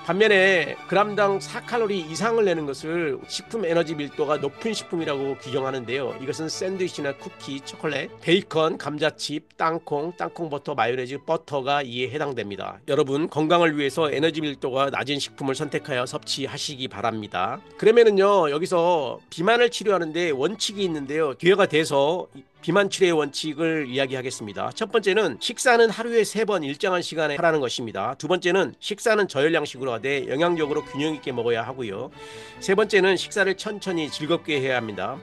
반면에 그람당 4칼로리 이상을 내는 것을 식품 에너지 밀도가 높은 식품이라고 규정하는데요. 이것은 샌드위치나 쿠키, 초콜릿, 베이컨, 감자칩, 땅콩, 땅콩버터, 마요네즈, 버터가 이에 해당됩니다. 여러분, 건강을 위해서 에너지 밀도가 낮은 식품을 선택하여 섭취하시기 바랍니다. 그러면은요, 여기서 비만을 치료하는데 원칙이 있는데요. 기회가 돼서 비만 치료의 원칙을 이야기하겠습니다. 첫 번째는 식사는 하루에 3번 일정한 시간에 하라는 것입니다. 두 번째는 식사는 저열량식으로 하되 영양적으로 균형 있게 먹어야 하고요. 세 번째는 식사를 천천히 즐겁게 해야 합니다.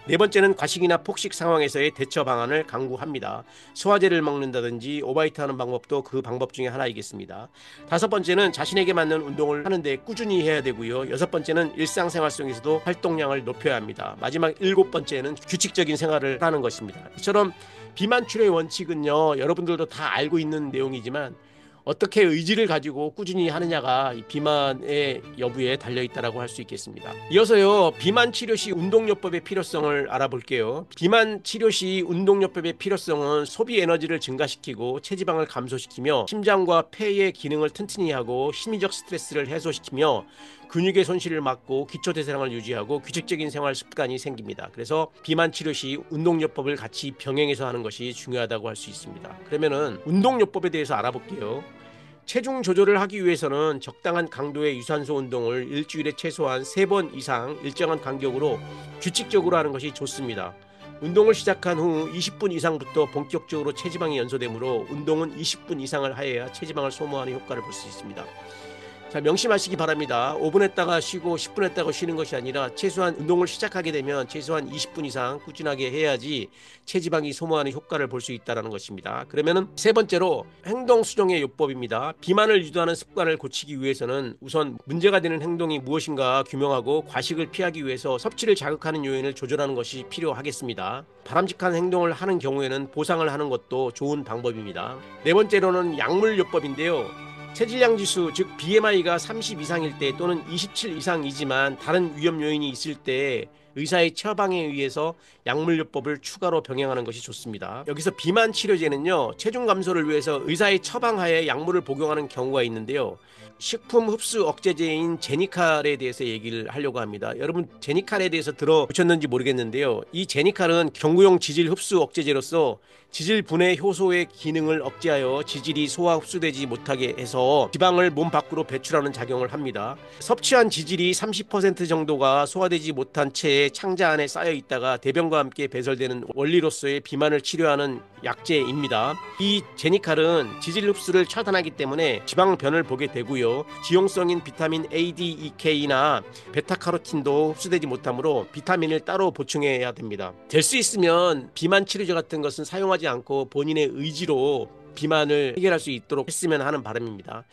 네 번째는 과식이나 폭식 상황에서의 대처 방안을 강구합니다. 소화제를 먹는다든지 오바이트 하는 방법도 그 방법 중에 하나이겠습니다. 다섯 번째는 자신에게 맞는 운동을 하는데 꾸준히 해야 되고요. 여섯 번째는 일상생활 속에서도 활동량을 높여야 합니다. 마지막 일곱 번째는 규칙적인 생활을 하는 것입니다. 이처럼 비만 치료의 원칙은요, 여러분들도 다 알고 있는 내용이지만 어떻게 의지를 가지고 꾸준히 하느냐가 이 비만의 여부에 달려있다고 할 수 있겠습니다. 이어서요, 비만 치료 시 운동요법의 필요성을 알아볼게요. 비만 치료 시 운동요법의 필요성은 소비 에너지를 증가시키고 체지방을 감소시키며 심장과 폐의 기능을 튼튼히 하고 심리적 스트레스를 해소시키며 근육의 손실을 막고 기초대사량을 유지하고 규칙적인 생활 습관이 생깁니다. 그래서 비만 치료 시 운동요법을 같이 병행해서 하는 것이 중요하다고 할 수 있습니다. 그러면은 운동요법에 대해서 알아볼게요. 체중 조절을 하기 위해서는 적당한 강도의 유산소 운동을 일주일에 최소한 3번 이상 일정한 간격으로 규칙적으로 하는 것이 좋습니다. 운동을 시작한 후 20분 이상부터 본격적으로 체지방이 연소되므로 운동은 20분 이상을 하여야 체지방을 소모하는 효과를 볼 수 있습니다. 자, 명심하시기 바랍니다. 5분 했다가 쉬고 10분 했다가 쉬는 것이 아니라 최소한 운동을 시작하게 되면 최소한 20분 이상 꾸준하게 해야지 체지방이 소모하는 효과를 볼 수 있다는 것입니다. 그러면은 세 번째로 행동 수정의 요법입니다. 비만을 유도하는 습관을 고치기 위해서는 우선 문제가 되는 행동이 무엇인가 규명하고 과식을 피하기 위해서 섭취를 자극하는 요인을 조절하는 것이 필요하겠습니다. 바람직한 행동을 하는 경우에는 보상을 하는 것도 좋은 방법입니다. 네 번째로는 약물 요법인데요. 체질량 지수, 즉 BMI가 30 이상일 때 또는 27 이상이지만 다른 위험 요인이 있을 때 의사의 처방에 의해서 약물요법을 추가로 병행하는 것이 좋습니다. 여기서 비만 치료제는요, 체중 감소를 위해서 의사의 처방하에 약물을 복용하는 경우가 있는데요. 식품 흡수 억제제인 제니칼에 대해서 얘기를 하려고 합니다. 여러분, 제니칼에 대해서 들어보셨는지 모르겠는데요. 이 제니칼은 경구용 지질 흡수 억제제로서 지질 분해 효소의 기능을 억제하여 지질이 소화 흡수되지 못하게 해서 지방을 몸 밖으로 배출하는 작용을 합니다. 섭취한 지질이 30% 정도가 소화되지 못한 채 창자 안에 쌓여 있다가 대변과 함께 배설되는 원리로서의 비만을 치료하는 약재입니다. 이 제니칼은 지질 흡수를 차단하기 때문에 지방변을 보게 되고요. 지용성인 비타민 A, D, E, K나 베타카로틴도 흡수되지 못하므로 비타민을 따로 보충해야 됩니다. 될 수 있으면 비만 치료제 같은 것은 사용하지 않고 본인의 의지로 비만을 해결할 수 있도록 했으면 하는 바람입니다.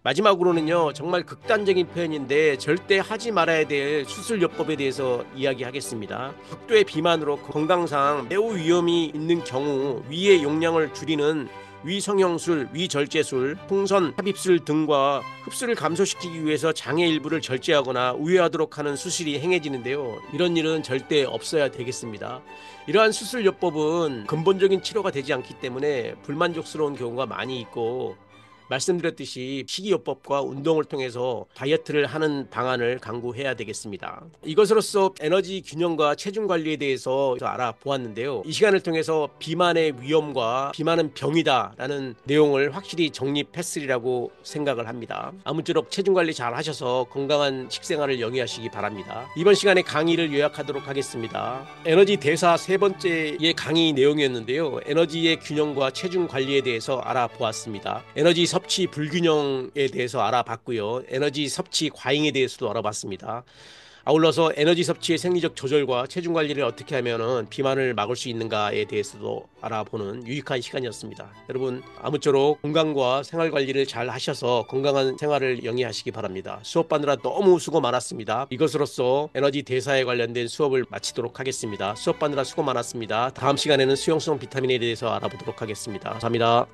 마지막으로는요, 정말 극단적인 표현인데 절대 하지 말아야 될 수술요법에 대해서 이야기하겠습니다. 극도의 비만으로 건강상 매우 위험이 있는 경우 위의 용량을 줄이는 위성형술, 위절제술, 풍선, 삽입술 등과 흡수를 감소시키기 위해서 장의 일부를 절제하거나 우회하도록 하는 수술이 행해지는데요. 이런 일은 절대 없어야 되겠습니다. 이러한 수술요법은 근본적인 치료가 되지 않기 때문에 불만족스러운 경우가 많이 있고, 말씀드렸듯이 식이요법과 운동을 통해서 다이어트를 하는 방안을 강구해야 되겠습니다. 이것으로써 에너지 균형과 체중 관리에 대해서 알아보았는데요. 이 시간을 통해서 비만의 위험과 비만은 병이다라는 내용을 확실히 정립했으리라고 생각을 합니다. 아무쪼록 체중 관리 잘 하셔서 건강한 식생활을 영위하시기 바랍니다. 이번 시간에 강의를 요약하도록 하겠습니다. 에너지 대사 세 번째의 강의 내용이었는데요. 에너지의 균형과 체중 관리에 대해서 알아보았습니다. 에너지 섭취 불균형에 대해서 알아봤고요. 에너지 섭취 과잉에 대해서도 알아봤습니다. 아울러서 에너지 섭취의 생리적 조절과 체중 관리를 어떻게 하면 비만을 막을 수 있는가에 대해서도 알아보는 유익한 시간이었습니다. 여러분, 아무쪼록 건강과 생활 관리를 잘 하셔서 건강한 생활을 영위하시기 바랍니다. 수업 받느라 너무 수고 많았습니다. 이것으로써 에너지 대사에 관련된 수업을 마치도록 하겠습니다. 수업 받느라 수고 많았습니다. 다음 시간에는 수용성 비타민에 대해서 알아보도록 하겠습니다. 감사합니다.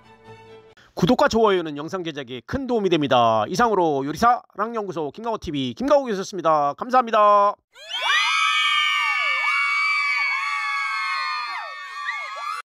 구독과 좋아요는 영상 제작에 큰 도움이 됩니다. 이상으로 요리사랑연구소 김강호TV 김강호였습니다. 감사합니다.